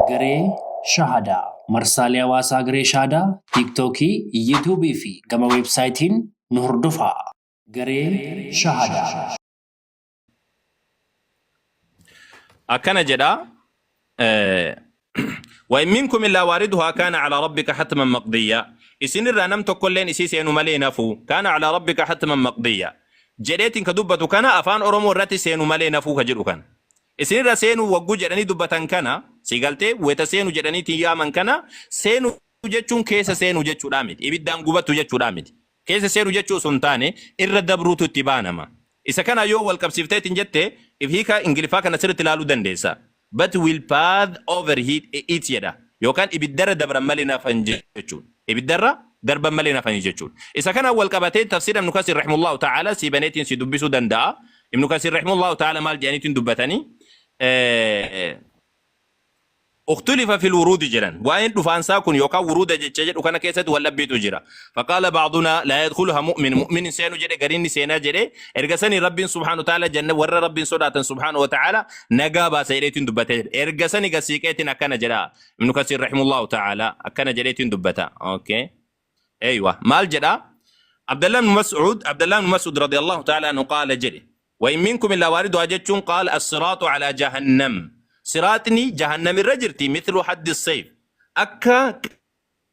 Garee Shahadaa marsaalee hawaasaa Garee Shahadaa tiiktookii, yuutuubii fi gama weebsaayitiin nu hordofaa. Garee Shahadaa. أكن جدا وإن منكم إلا واردها كان على ربك حتما مقضيا إسن الرنم تقولين إسيس إنه ملي نفو كان على ربك حتما مقضيا جريت كدبة كان أفان أرمو رتي سينو ملي نفو كجرو كان إسن الرسينو وجو جراني دبة كان سيقالتي ويتسينو جراني تياما كان سينو جتشون كيس سينو جتشو رامد إبدان قبط جتشو رامد كيس سينو جتشو سنتاني إرد دبروتو تبانما إذا كان يو والكبسيفتات جتة إفهيكا إنجليفا كان سير تلالو دندسا but will path overheat it يدا يوكان إبدرة دبر مالنا فنجتشون إبدرة درب مالنا فنجتشون إذا كان أول كبتين تفسير ابن كثير رحمه الله تعالى سيبنيتين سيدبسو دندا ابن كثير رحمه الله تعالى مال جانيتين دبتاني اختلف في الورود جرا وين دفانسا كن يوكا ورود ججج وكان كيسد ولا بيتو جرا فقال بعضنا لا يدخلها مؤمن سينو جري غرين سينا جري ارغسني رب سبحانه وتعالى جنة ور رب سودات سبحانه وتعالى نغابا سيريتين دبته ارغسني غسيكيتين كان جرا ابن كثير رحمه الله تعالى كان جريتين دبتا اوكي ايوه مال جرا عبد الله بن مسعود رضي الله تعالى عنه قال جري وان منكم الا واردها جتون قال الصراط على جهنم صراطني جهنم الرجرتي مثل حد السيف أكا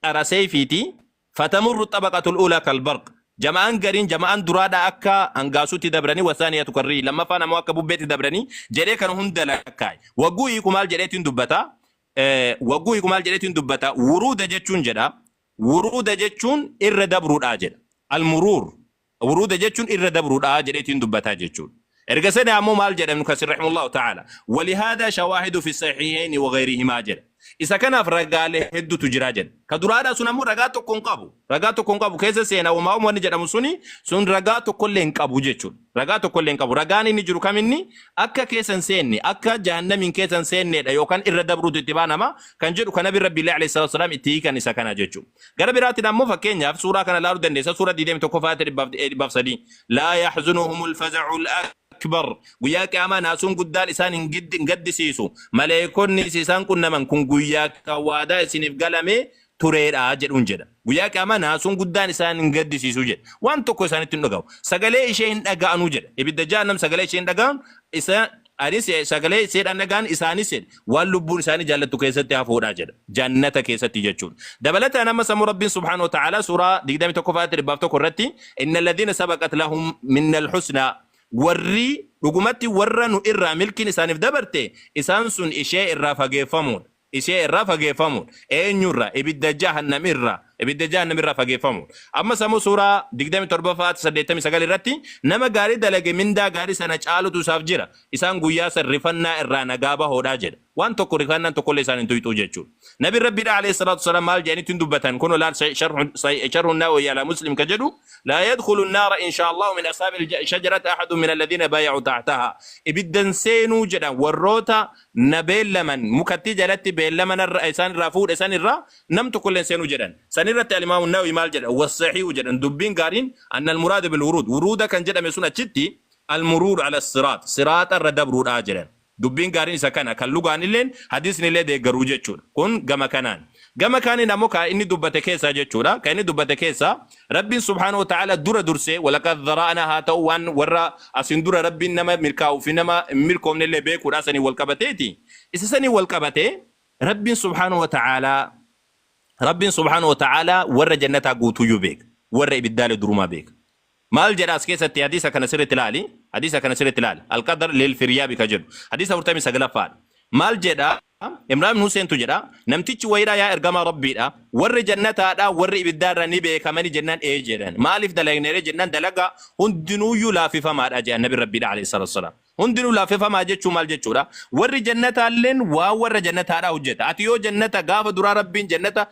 أرى سيفيتي فتمر الطبقة الأولى كالبرق جمعان قرين جمعان درادا أكا أنقاسو تدبرني وثانية تكرري لما فانا مواكب بيت دبرني جري كانوا هندلكاي وقوي كمال جريتين دبتا ورود جتشون جدا ورود جتشون إردبرود آجر المرور ورود جتشون إردبرود آجريتين دبتا جتشون ارغسني عمو مال جد ابن كثير رحمه الله تعالى ولهذا شواهد في الصحيحين وغيرهما جد إذا كان فرقال هدو تجراجد كدرادا سنمو رغاتو كونقابو كيسا سينا وما أمو نجد أمسوني سن رغاتو كلين قابو جيشون رغاتو كلين قابو رغاني نجرو كامني أكا كيسا سيني أكا جهنمين كيسا سيني يوكان إردبرو تتبانا ما كان جدو كان نبي ربي الله عليه الصلاة والسلام اتيكا نسا كان جيشون غربي راتي نمو فكينيا في سورة كان لارو دندسة سورة ديديم تكفات بافسدين لا يحزنهم الفزع الأكبر وياك أما ناسون قدال إسان قد سيسو ملايكون نسيسان كنا من كن وياك وادا سنف قلمي تريد آجر أنجدا وياك أما ناسون قدال إسان قد سيسو جد وان توكو إسان تنقاو سقلي إشيهن أقانو جد إبدا جانم سقلي إشيهن أقان إسان أنيس سقلي سيد أنقان إساني سيد واللبون إساني جالتو كيستي هفودا جد جنة كيستي جدشون دبلت أنا مسام ربي سبحانه وتعالى سورة ديدامي توكوفات ربافتو كرتي إن الذين سبقت لهم من الحسنى warri dhugumatti warra nu irraa milkiin isaaniif dabarte isaan sun ishee irraa fageeffamuun eenyurra ibidda jahannamirraa fageeffamuun amma samu suuraa 27 irratti nama gaarii dalage mindaa gaarii sana caalutu isaaf jira isaan guyyaa san rifannaa irraa nagaa bahoodhaa jedha waan tokko rifannaan tokkollee isaan hin tuyxuu jechuudha nabi rabbi alayhi salatu wasalam maal jedhanitti dubbatan kun laal sharhu nawawi ala muslim ka jedhu la yadkhulu an-nar insha Allah min ashabi al-shajarati ahadun min alladhina bay'u tahtaha ibiddan seenu jedhan warroota nabeellaman mukatti jalatti beellaman isaan irraa fuudha isaan irraa nam tokkolleen seenu jedhan sanirratti al-imam an-nawawi maal jedha was-sahih jedhan dubbiin gaariin anna al-murad bil wurud wuruda kan jedhame sun achitti al-murur ala as-sirat sirata radabruudha jedhan dubbiin gaariin isa kana kan lugaanilleen hadiisnillee deeggaruu jechuudha kun gama kaaniin ammoo ka inni dubbate keessa jechuudha ka inni dubbate keessa rabbiin subhaanahu wa ta'ala dura dursee walaqad dhara'na haa ta'u waan warra asin dura rabbiin nama milkaa'u fi nama milkoomnillee beekuudha sanii wal qabateeti isa sanii wal qabatee rabbiin subhaanahu wa ta'ala warra jannataa guutuyyuu beeka warra ibiddaalee durumaa beeka مال جراس كيسة حديثة كان سيرة لالي القدر للفرياب كجد حديثة ورتمي سجلا فاد مال جدا إمرأة حسين تجدا نمتيج ويرا يا إرجما ربي دا ور جنة هذا ور إبدار نبي كمان جنة جيران مالف دلائن جنة دلقا هندنو يلا في فما أجا النبي ربي عليه الصلاة والسلام هندنو لا في فما أجا شو مال جتورا ور جنة اللين ور جنة هذا وجت أتيو جنة غاف درا ربي جنة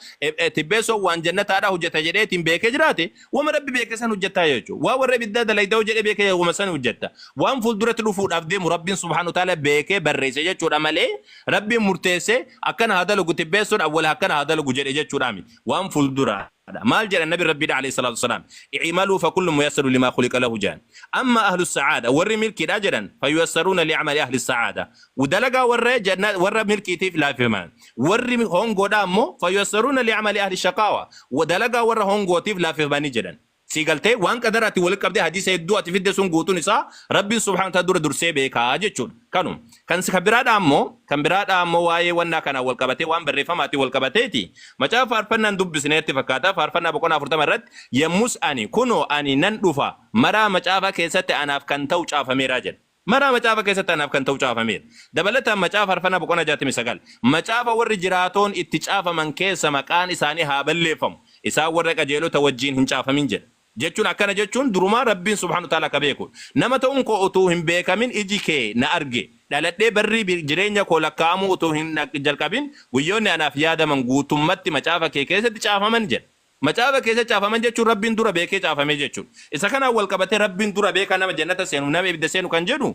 تبسو وان جنة هذا وجت جريت بيك جراته وما ربي بيك سن وجت يجو ور إبدار دلائن دو جري بيك ومسن وجت وان فل درة الوفود أفدي مربي سبحانه وتعالى بيك بريس جتورا ملء ربي مرتسى أكن هذا لو كتبسون أول أكن هذا لو جري جتورا مي وان فل درة مال جل النبي ربي عليه الصلاة والسلام اعملوا فكل ميسر لما خلق له جان أما أهل السعادة ور ملك أجرا فييسرون لعمل أهل السعادة ودلقا ور جنة ور ملك تيف لا فيمان ور هونغو دامو فييسرون لعمل أهل الشقاوة ودلقا ور هونغو تيف لا فيمان جدا سيقلتي وان قدرتي ولك بدي حديث يدو اتفيد سون غوتو نسا ربي سبحانه وتعالى دور درسي بيكا جچون كانوا كان سكبراد امو كان براد امو واي ونا كان اول قبتي وان بريفماتي والقبتيتي ما جاء فارفنا ندب سنيت فكاتا فارفنا بكون افرت مرت يمس اني كونو اني نندفا مرا مچافا كيست انا كان تو چافا ميراجن مرا مچافا كيست انا كان تو چافا مير دبلتا مچافا فارفنا بكون جاتي مسغال مچافا ور جراتون اتچافا من كيس مكان اساني هابلفم اسا ور قجيلو توجين هنچافا منجل jechuun akkana jechuun durumaa rabbiin subhaanahu wa ta'ala ka beeku nama ta'uun koo utuu hin beekamin iji kee na arge dhaladhee barrii jireenya koo lakkaa'amuu utuu hin jalqabin guyyoonni anaaf yaadaman guutummatti macaafa kee keessatti caafaman jedha macaafa keessa caafaman jechuun rabbiin dura beekee caafamee jechuun isa kanaan wal qabatee rabbiin dura beekaa nama jannata seenu nama ibidda seenu kan jedhu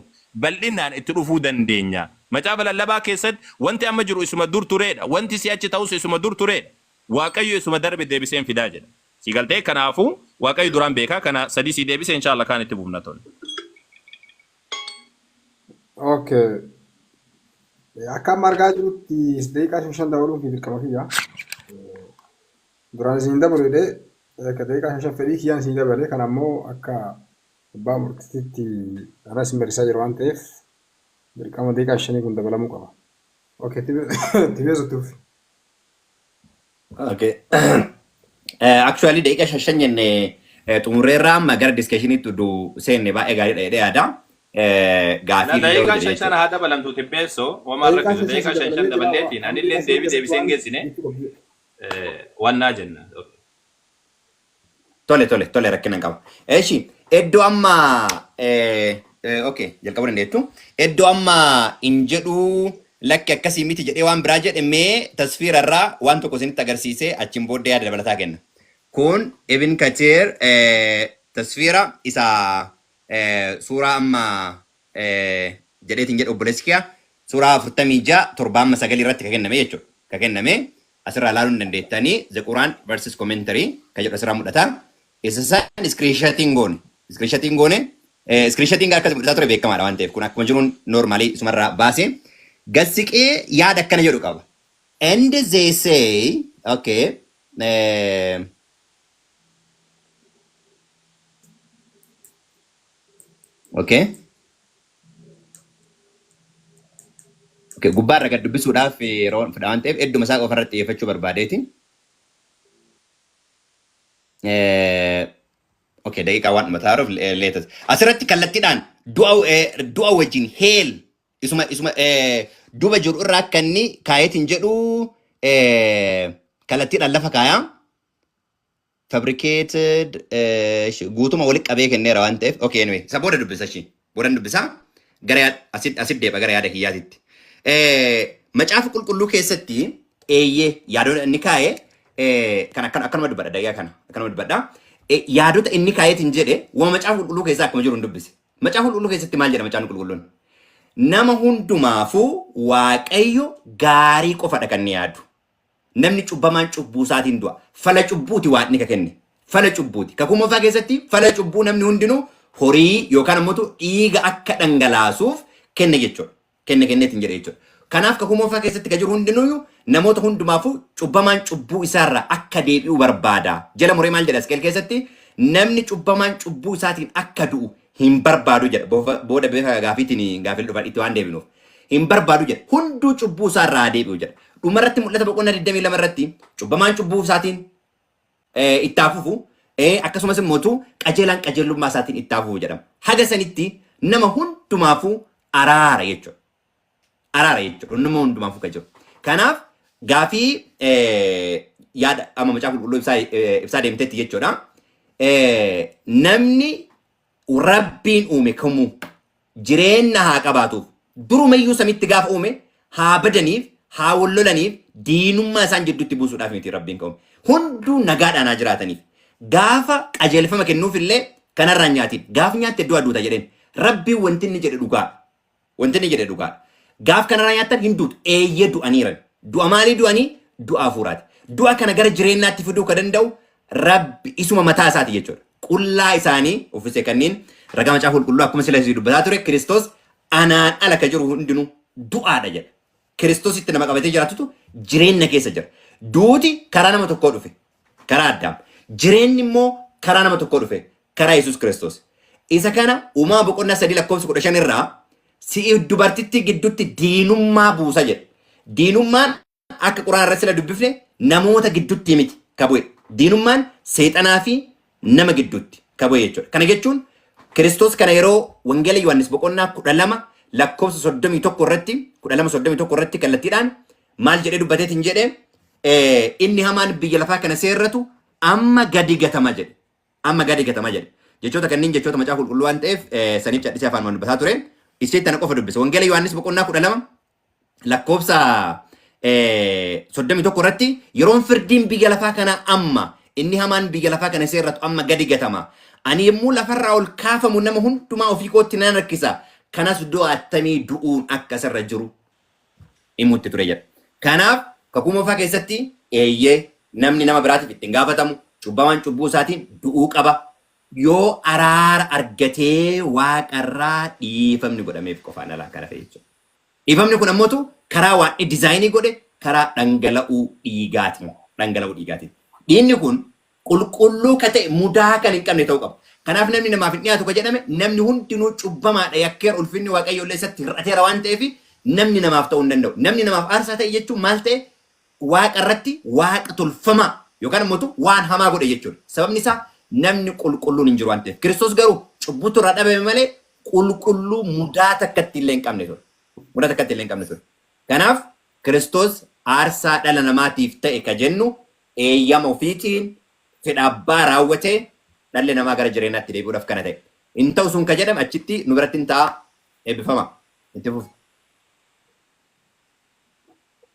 bal'inaan itti dhufuu dandeenya macaafa lallabaa keessatti wanti amma jiru isuma dur tureedha wanti si'achi ta'us isuma dur tureedha waaqayyo isuma darbe deebiseen fidaa jedha sigaltee kanaafu waaqayyo duraan beekaa kana sadii si deebise inshallah kan itti bufna ton okay akka margaa jirutti deeqa 5 dabaluun fi dirqama kiyya duraan siin dabaluudhe ka deeqa 5 fedhii kiyyaan siin dabale kan ammoo akka abbaa murtiitti anas marisaa jiru waan ta'eef dirqama deeqa 5 kun dabalamuu qaba okay tibeesutuuf okay actually deeqa 5 jenne tumurreerraa amma gara discussion'itti du seenne baay'ee gaariidha jedhee yaada. Gaafii deeqa 5 haa dabalamtu tibbeessoo waan rakkisu deeqa 5 dabaleetiin anillee deebisee hin geessine wannaa jenna. Tole rakkina hin qaba. Eeshi iddoo amma okay jalqabuu dandeettu iddoo amma hin jedhu lakki akkasii miti jedhee waan biraa jedhamee tasfiirarraa waan tokko isinitti agarsiisee achiin booddee yaada dabalataa kenna. Kun Ibn Kathir tasfiira isa suuraa amma jedheetiin jedhu obboleessikiyaa suuraa 46 irratti ka kenname jechuudha. Ka kenname asirraa ilaaluu hin dandeettanii The Quran versus Commentary ka jedhu asirraa mul'ata. Isa isaan screenshotting goone. Screenshotting akka mul'ataa ture beekamaadha waan ta'eef kun akkuma jiruun normaalii isumarraa baasee gassiqee yaada akkana jedhu qaba. And they say, okay, okay, gubbaarra gad dubbisuudhaaf yeroo fedha waan ta'eef hedduma isaa ofarratti xiyyeeffachuu barbaadeeti. Okay, daqiiqaa waan dhuma taaruuf leetas. Asirratti kallattiidhaan du'a wajjin heel isuma duba jiru irraa akka inni kaayetiin jedhu kallattiidhaan lafa kaayaa. Fabricated guutuma walitti qabee kenneera waan ta'eef okay anyway isa booda dubbisa gara asit deeba gara yaada kiyyaatitti macaafa qulqulluu keessatti eeyyee yaadota inni kaa'e kan akkanuma dubbadha daqiiqaa kana akkanuma dubbadha yaadota inni kaayetiin jedhe waa macaafa qulqulluu keessaa akkuma jiru hin dubbise macaafa qulqulluu keessatti maal jedha macaafni qulqulluun nama hundumaafuu waaqayyo gaarii qofadha kan inni yaadu. Namni cubbamaan cubbuu isaatiin du'a. Fala cubbuuti waan inni ka kenne. Fala cubbuuti. Kakuu moofaa keessatti fala cubbuu namni hundinuu horii yookaan ammoo dhiiga akka dhangalaasuuf kenne jechuudha. Kenneetiin jedhe jechuudha. Kanaaf kakuu moofaa keessatti ka jiru hundinuu namoota hundumaafuu cubbamaan cubbuu isaarraa akka deebi'u barbaada. Jala muree maal jedha Asqeel keessatti namni cubbamaan cubbuu isaatiin akka du'u hin barbaadu jedha. Booda beekaa gaafiitiin gaafii dhufan itti waan deebinuuf. Hin barbaadu jedha. Hunduu cubbuu isaarraa deebi'u jedha. Dhumarratti mul'ata boqonnaa 22 irratti cubbamaan cubbuu isaatiin itti hafuufu akkasumas immoo qajeelaan qajeelummaa isaatiin itti hafuufu jedhama. Haga sanitti nama hundumaafuu araara jechuudha. Araara jechuudha. Nama hundumaafuu kan jiru. Kanaaf gaafii yaada amma macaafa qulqulluu ibsaa deemteetti jechuudha. Namni rabbiin uume kamuu jireenya haa qabaatuuf durumayyuu samitti gaafa uume haa badaniif haa wallolaniif diinummaa isaan jidduutti buusuudhaaf miti rabbiin ka'ume. Hunduu nagaadhaan haa jiraataniif. Gaafa qajeelfama kennuuf illee kanarraa nyaatiin. Gaafa nyaatte du'a duuta jedheen. Rabbiin wanti inni jedhe dhugaadha. Wanti inni jedhe dhugaadha. Gaaf kanarraa nyaattan hin duutu eeyyee du'aniiran. Du'a maalii du'anii? Du'a hafuuraati. Du'a kana gara jireenyaatti fiduu ka danda'u rabbi isuma mataa isaati jechuudha. Qullaa isaanii uffise kanneen ragaa macaafa qulqulluu akkuma sila isii dubbataa ture Kiristoos anaan ala ka jiru hundinuu du'aadha jedha. Kiristoositti nama qabatee jiraatutu jireenya keessa jira. Duuti karaa nama tokkoo dhufe karaa Addaam. Jireenyi immoo karaa nama tokkoo dhufe karaa Yesuus Kiristoos. Isa kana uumaa boqonnaa 3:15 irraa si'i dubartittii gidduutti diinummaa buusa jedha. Diinummaan akka quraana irratti sila dubbifne namoota gidduutti miti kabu'e. Diinummaan seexanaa fi nama gidduutti kabu'e jechuudha. Kana jechuun Kiristoos kana yeroo wangeela Yohaannis boqonnaa 12 lakkoofsa 31 irratti 12:31 irratti kallattiidhaan maal jedhee dubbateetiin jedhee inni hamaan biyya lafaa kana seerratu amma gadi gatama jedhe. Amma gadi gatama jedhe. Jechoota kanneen jechoota macaafa qulqulluu waan ta'eef saniif cadhisee afaan dubbataa ture. Isheetti tana qofa dubbise. Wangeela Yohaannis boqonnaa 12 lakkoofsa 31 irratti yeroon firdiin biyya lafaa kana amma inni hamaan biyya lafaa kana seerratu amma gadi gatama. Ani yemmuu lafarraa ol kaafamu nama hundumaa ofii kootti nan rakkisa. Kanas du'aattamii du'uun akka isarra jiru himutti ture jedha. Kanaaf kakuu moofaa keessatti eeyyee namni nama biraatiif ittiin gaafatamu cubbamaan cubbuu isaatiin du'uu qaba. Yoo araara argatee waaqarraa dhiifamni godhameef qofaan alaa kana ta'e jechuudha. Dhiifamni kun ammoo karaa waan diizaayinii godhe karaa dhangala'uu dhiigaati. Dhangala'uu dhiigaati. Dhiinni kun qulqulluu ka ta'e mudaa kan hin qabne ta'uu qaba. Kanaaf namni namaaf hin dhiyaatu ka jedhame namni hundinuu cubbamaadha yakkeer ulfinni waaqayyo illee isatti hir'ateera waan ta'eef namni namaaf ta'uu hin danda'u. Namni namaaf aarsaa ta'e jechuun maal ta'e waaqa irratti waaqa tolfamaa yookaan immoo waan hamaa godhe jechuudha. Sababni isaa namni qulqulluun hin jiru waan ta'eef. Kiristoos garuu cubbuutu irraa dhabame malee qulqulluu mudaa takkatti illee hin qabne ture. Mudaa takkatti illee hin qabne ture. Kanaaf Kiristoos aarsaa dhala namaatiif ta'e ka jennu eeyyama ofiitiin fedha abbaa raawwatee dhalli namaa gara jireenyaatti deebi'uudhaaf kana ta'e. Hin ta'u sun ka jedhame achitti nu biratti hin ta'a eebbifama. Itti fufi.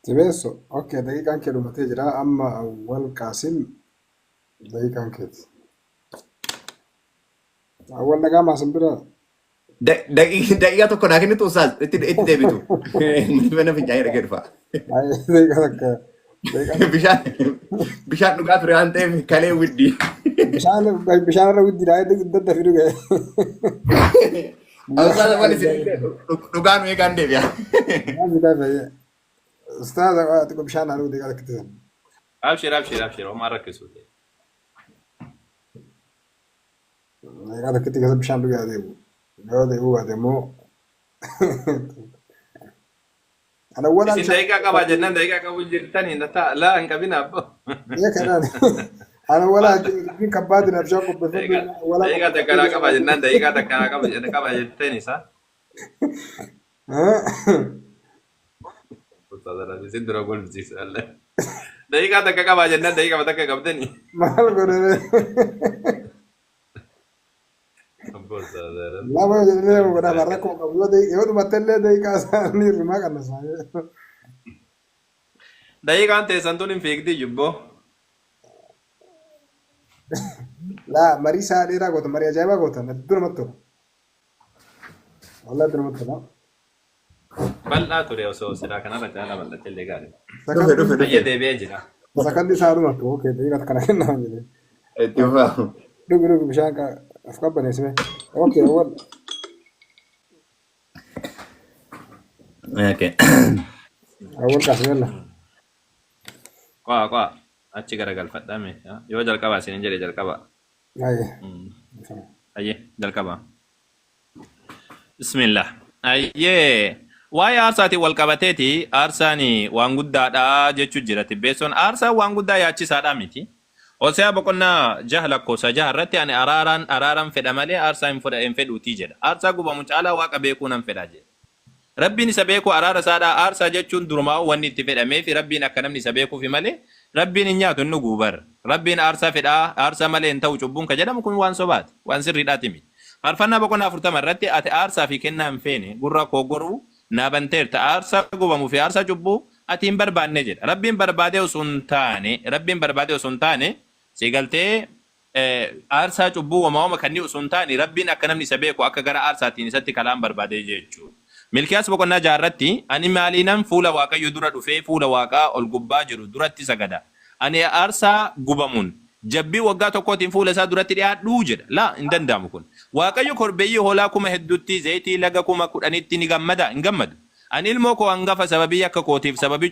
Tibeesso, okay, daqiiqaan kee dhumatee jira. Amma Awwal Qaasim daqiiqaan keeti. Awwal nagaa maasin bira. Daqiiqaa tokko naa kennitu usaas itti deebitu. Mana fincaanii dhagee dhufa. Daqiiqaa takka. Bishaan dhugaa ture waan ta'eef kalee widdii. Bishaan irra widdiidha. Dadda fi dhugee. Usaas waan isin dhugaan eegaan deebi'a. Ustaz, atiku bishaan haaduu deeqaa takkitisan. Abshir, homaa rakkisu. Deeqaa takkitti keessa bishaan dhugee adeemu. Yoo deebi'uu baate immoo. Isin daqiiqaa qabaa jennaan daqiiqaa qabu jirtanii laa hin qabin abbo. Kanaan ana walaa jiru kabbaadina bishaan qopheeffatu. Daqiiqaa takkanaa qabaa jennaan daqiiqaa takkanaa qabaa jetteen isaa. Isin dura golfisiisa allee. Daqiiqaa takka qabaa jennaan daqiiqaa takka qabdanii. Maal godhanii? Lama jedhanii godhaa barra koo qabu yoo dhumatte illee daqiiqaa isaanii rimaa qannasaa. Daqiiqaan teessan tun hin fiigdi jubboo. Laa marii isaa dheeraa gootan marii ajaa'ibaa gootan hedduu namatti tola. Walaa hedduu namatti tola. Bal'aa ture osoo silaa kanarra caalaa bal'atte illee gaarii. Dhufe. Biyya deebi'ee jira. Sakandi isaa dhumatu okee daqiiqaa kana kennaa jedhee. Itti fufaa. Dhugu bishaan af qabbaneessime. Okee awwal. Okay. Awwal Qaasimella. Qo'a achi garagalfadhame yoo jalqabaa isin jedhe jalqabaa. Ayyee jalqabaa. Bismillah. Ayyee. Waa'ee aarsaatiin wal qabateeti aarsaan waan guddaadha jechuun jira tibbeessoon aarsaan waan guddaa yaachisaadha miti. Hoose'a boqonnaa 6 lakkoofsa 6 irratti ani araaraan fedha malee aarsaa hin fedhuutii jedha. Aarsaa gubamu caalaa waaqa beekuu nan fedha jedha. Rabbiin isa beeku araara isaadha aarsaa jechuun durumaa wanni itti fedhamee fi rabbiin akka namni isa beekuufi malee rabbiin hin nyaatu inni guubar. Rabbiin aarsaa fedhaa aarsaa malee hin ta'u cubbuun ka jedhamu kun waan sobaati waan sirriidhaati miti. Faarfannaa boqonnaa 40 irratti ati aarsaa fi kennaa hin feene gurra koo goruu naabanteerta aarsaa gubamuu fi aarsaa cubbuu ati hin barbaanne jedha. Rabbiin barbaadee osoo hin taane sigaltee aarsaa cubbuu wamaawama kanneen osoo hin taane rabbiin akka namni isa beeku akka gara aarsaatiin isatti kalaan barbaadee jechuudha. Milkiyaas boqonnaa 6 irratti ani maaliinan fuula waaqayyo dura dhufee fuula waaqaa ol gubbaa jiru duratti sagada. Ani aarsaa gubamuun jabbii waggaa tokkootiin fuula isaa duratti dhiyaadhuu jedha. Laa hin danda'amu kun. Waaqayyo korbeeyyii hoolaa kuma hedduutti zayitii laga kuma kudhanitti ni gammada hin gammadu. Ani ilmoo koo hangafa sababii akka kootiif sababii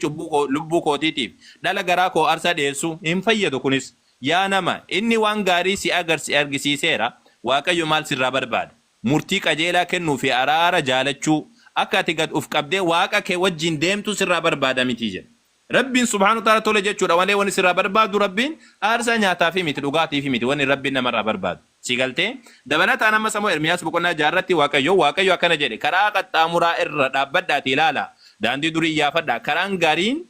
lubbuu kootiitiif dhala garaa koo aarsaa dhiyeessu hin fayyadu kunis. Yaa nama inni waan gaarii si argisiiseera Waaqayyo maal sirraa barbaada? Murtii qajeelaa kennuu fi araara jaalachuu akka ati gad uf qabdee waaqa kee wajjin deemtu sirraa barbaada miti jedha. Rabbiin subhaanahu ta'ala tole jechuudha malee wanni sirraa barbaadu Rabbiin aarsaa nyaataa fi miti dhugaatii fi miti wanni Rabbiin namarraa barbaadu. Si galtee dabalataan amma samoo Ermiyaas boqonnaa jaarratti Waaqayyo akkana jedhe karaa qaxxaamuraa irra dhaabbadhaati ilaala daandii durii iyyaafadhaa karaan gaariin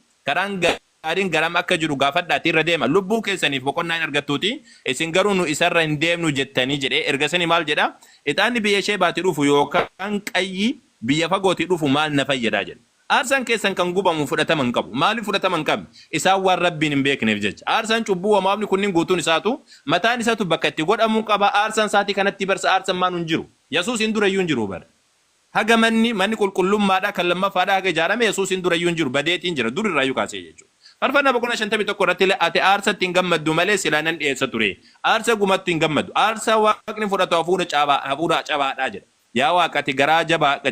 garam akka jiru gaafadhaati irra deema lubbuu keessaniif boqonnaa hin argattuuti isin garuu nu isarra hin deemnu jettanii jedhee ergasanii maal jedha ixaanni biyya ishee baati dhufu yookaan qayyi biyya fagootii dhufu maal na fayyadaa jedha. Aarsaan keessan kan gubamu fudhataman qabu. Maaliif fudhataman qabu? Isaan waan Rabbiin hin beekneef jecha. Aarsaan cubbuu wamaafni kunniin guutuun isaatu mataan isaatu bakka itti godhamuu qaba. Aarsaan saatii kanatti barsa aarsaan maan hin jiru. Yesuus hin durayyuu hin jiru bara. Haga manni qulqullummaadhaa kan lammaffaadhaa haga ijaarame Yesuus hin durayyuu hin jiru. Badeetiin jira. Durirraayyuu kaasee jechuudha. Farfannaa boqonnaa 51 irratti ati aarsatti hin gammaddu malee silaa nan dhiyeessa ture. Aarsa gumatti hin gammaddu. Aarsa waaqni fudhatu hafuura cabaadhaa jedha. Yaa waaqati garaa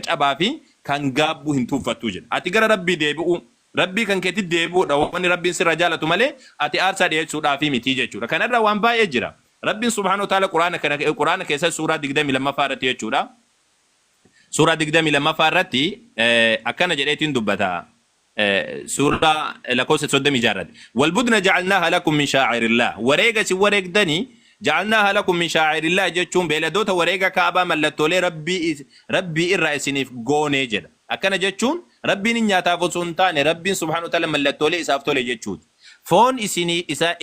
cabaa fi kan gaabbu hin tuuffattu jedha. Ati gara Rabbii deebi'u, Rabbii kan keetti deebi'uudha wanni Rabbiin sirra jaalatu malee ati aarsaa dhiyeessuudhaaf miti jechuudha. Kanarra waan baay'ee jira. Rabbiin subhaanahu ta'ala Quraana keessatti suuraa 22 irratti jechuudha. Suuraa 22 irratti akkana jedheetiin dubbata. Suuraa lakkoofsa 36 irratti. Wal budna ja'alnaaha lakum min shaa'irillah. Wareega si wareegdanii جعلناها لكم من شاعر الله جتشون بيلدوتا وريغا كعبا ملتولي ربي الرئيسينيف غوني جدا أكنا جتشون ربي نياتا فسنتاني ربي سبحانه وتعالى ملتولي إسافتولي جتشون فون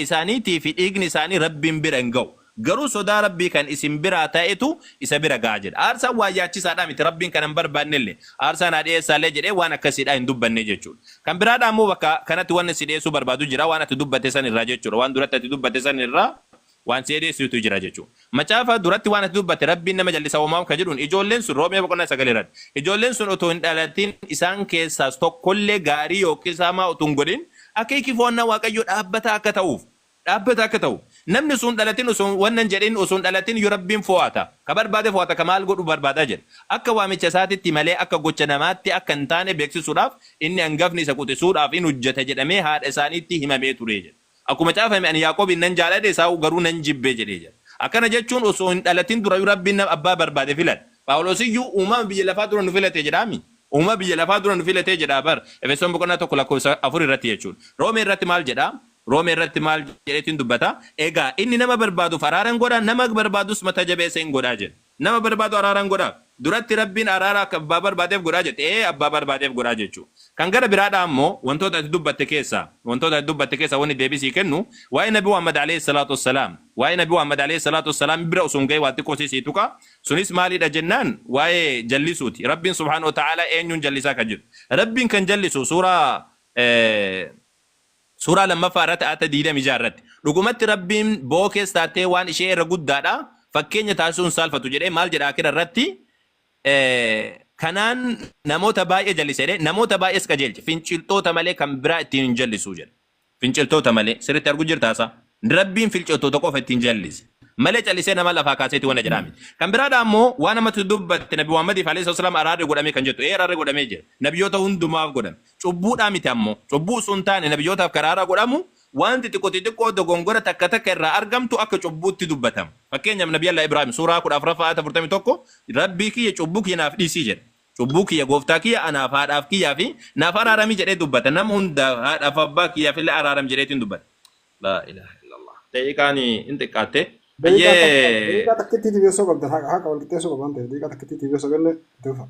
إسانيتي في إيغن إساني ربي برنغو غرو صدا ربي كان اسم برا تايتو إسا برا غاجد آرسا واجاتي سادامي ربي كان بربان نلي آرسا نادي سالي جدي وانا كسيدا اندوبان نجتشون كان برا دامو وكا كانت وانا سيدي سو بربادو جرا وانا تدوبة سان الراجتشون وان دورتا تدوبة سان الرا waan seedee situ jira jechuudha. Macaafa duratti waan ati dubbate Rabbiin nama jallisa uumamu kan jedhuun ijoolleen sun roobee boqonnaa 9 irratti. Ijoolleen sun otoo hin dhalatin isaan keessaas tokkollee gaarii yookiin saamaa otoo hin godhin akeekifoonnaa Waaqayyoo dhaabbata akka ta'uuf. Namni sun dhalatin osoo wannan jedhin osoo hin dhalatin yoo Rabbiin fo'ata. Ka barbaade fo'ata ka maal godhu barbaadaa jedha. Akka waamicha isaatitti malee akka gocha namaatti akka hin taane beeksisuudhaaf inni hangafni isa quxisuudhaaf in hojjeta jedhamee haadha isaaniitti himamee ture jedha. Akkuma caafame ani Yaaqoob nan jaalade isaa garuu nan jibbe jedhee jira. Akkana jechuun osoo hin dhalatin dura Rabbiin nama abbaa barbaade filat. Phaawulosiyyuu uumama biyya lafaa dura nu filate jedhaami. Uumama biyya lafaa dura nu filate jedhaa bar. Efesoon boqonnaa 1 lakkoofsa 4 irratti jechuudha. Roomee irratti maal jedhaa? Roomee irratti maal jedheetiin dubbata? Egaa inni nama barbaaduuf araaran godha, nama barbaadus mata jabeessa hin godhaa jedha. Nama barbaadu araaran godhaa. Duratti Rabbiin araara akka abbaa barbaadeef godhaa jette abbaa barbaadeef godhaa jechuudha. Kan gara biraadhaa ammoo wantoota ati dubbatte keessa wanni deebisii kennu waa'ee Nabii Muhammad alayhi salaatu wassalaam bira osoo hin ga'e waan xiqqoo siisiitu ka sunis maalidha jennaan waa'ee jallisuuti. Rabbiin subhaanahu wa ta'ala eenyuun jallisaa kan jiru. Rabbiin kan jallisu suuraa lammaffaa irratti ayata 26 irratti dhugumatti Rabbiin boo keessa taatee waan ishee irra guddaadha fakkeenya taasisuun saalfatu jedhee maal jedha akira irratti kanaan namoota baay'ee jallisedhe namoota baay'ees qajeelche finciltoota malee kan biraa ittiin hin jallisu jedha. Finciltoota malee sirriitti arguu jirtaasa. Rabbiin finciltoota qofa ittiin jallise malee callisee nama lafaa kaaseeti waan jedhaami. Kan biraadha ammoo waan namatti dubbatte Nabi Muhammad alayhi salaam araarri godhamee kan jettu araarri godhamee jira. Nabiyyoota hundumaaf godhame. Cubbuudhaa miti ammoo cubbuu sun taane nabiyyootaaf karaara godhamu wanti xiqqoo dogongora takka irraa argamtu akka cubbuutti dubbatama. Fakkeenyaaf Nabi Allah Ibrahim suuraa 14 ayata 41 Rabbii kiyya cubbuu kiyya naaf dhiisii jedha. Cubbuu kiyya gooftaa kiyya anaaf haadhaaf kiyyaa fi naaf araaramii jedhee dubbata. Nama hunda haadhaaf abbaa kiyyaaf illee araaram jedheetiin dubbata. La ilaha illallah. Daqiiqaanii hin xiqqaatte. Daqiiqaa takkitti tiibeessoo qabdan haqa wal qixxeessoo qabdan ta'e daqiiqaa takkitti tiibeessoo ganne tuufa.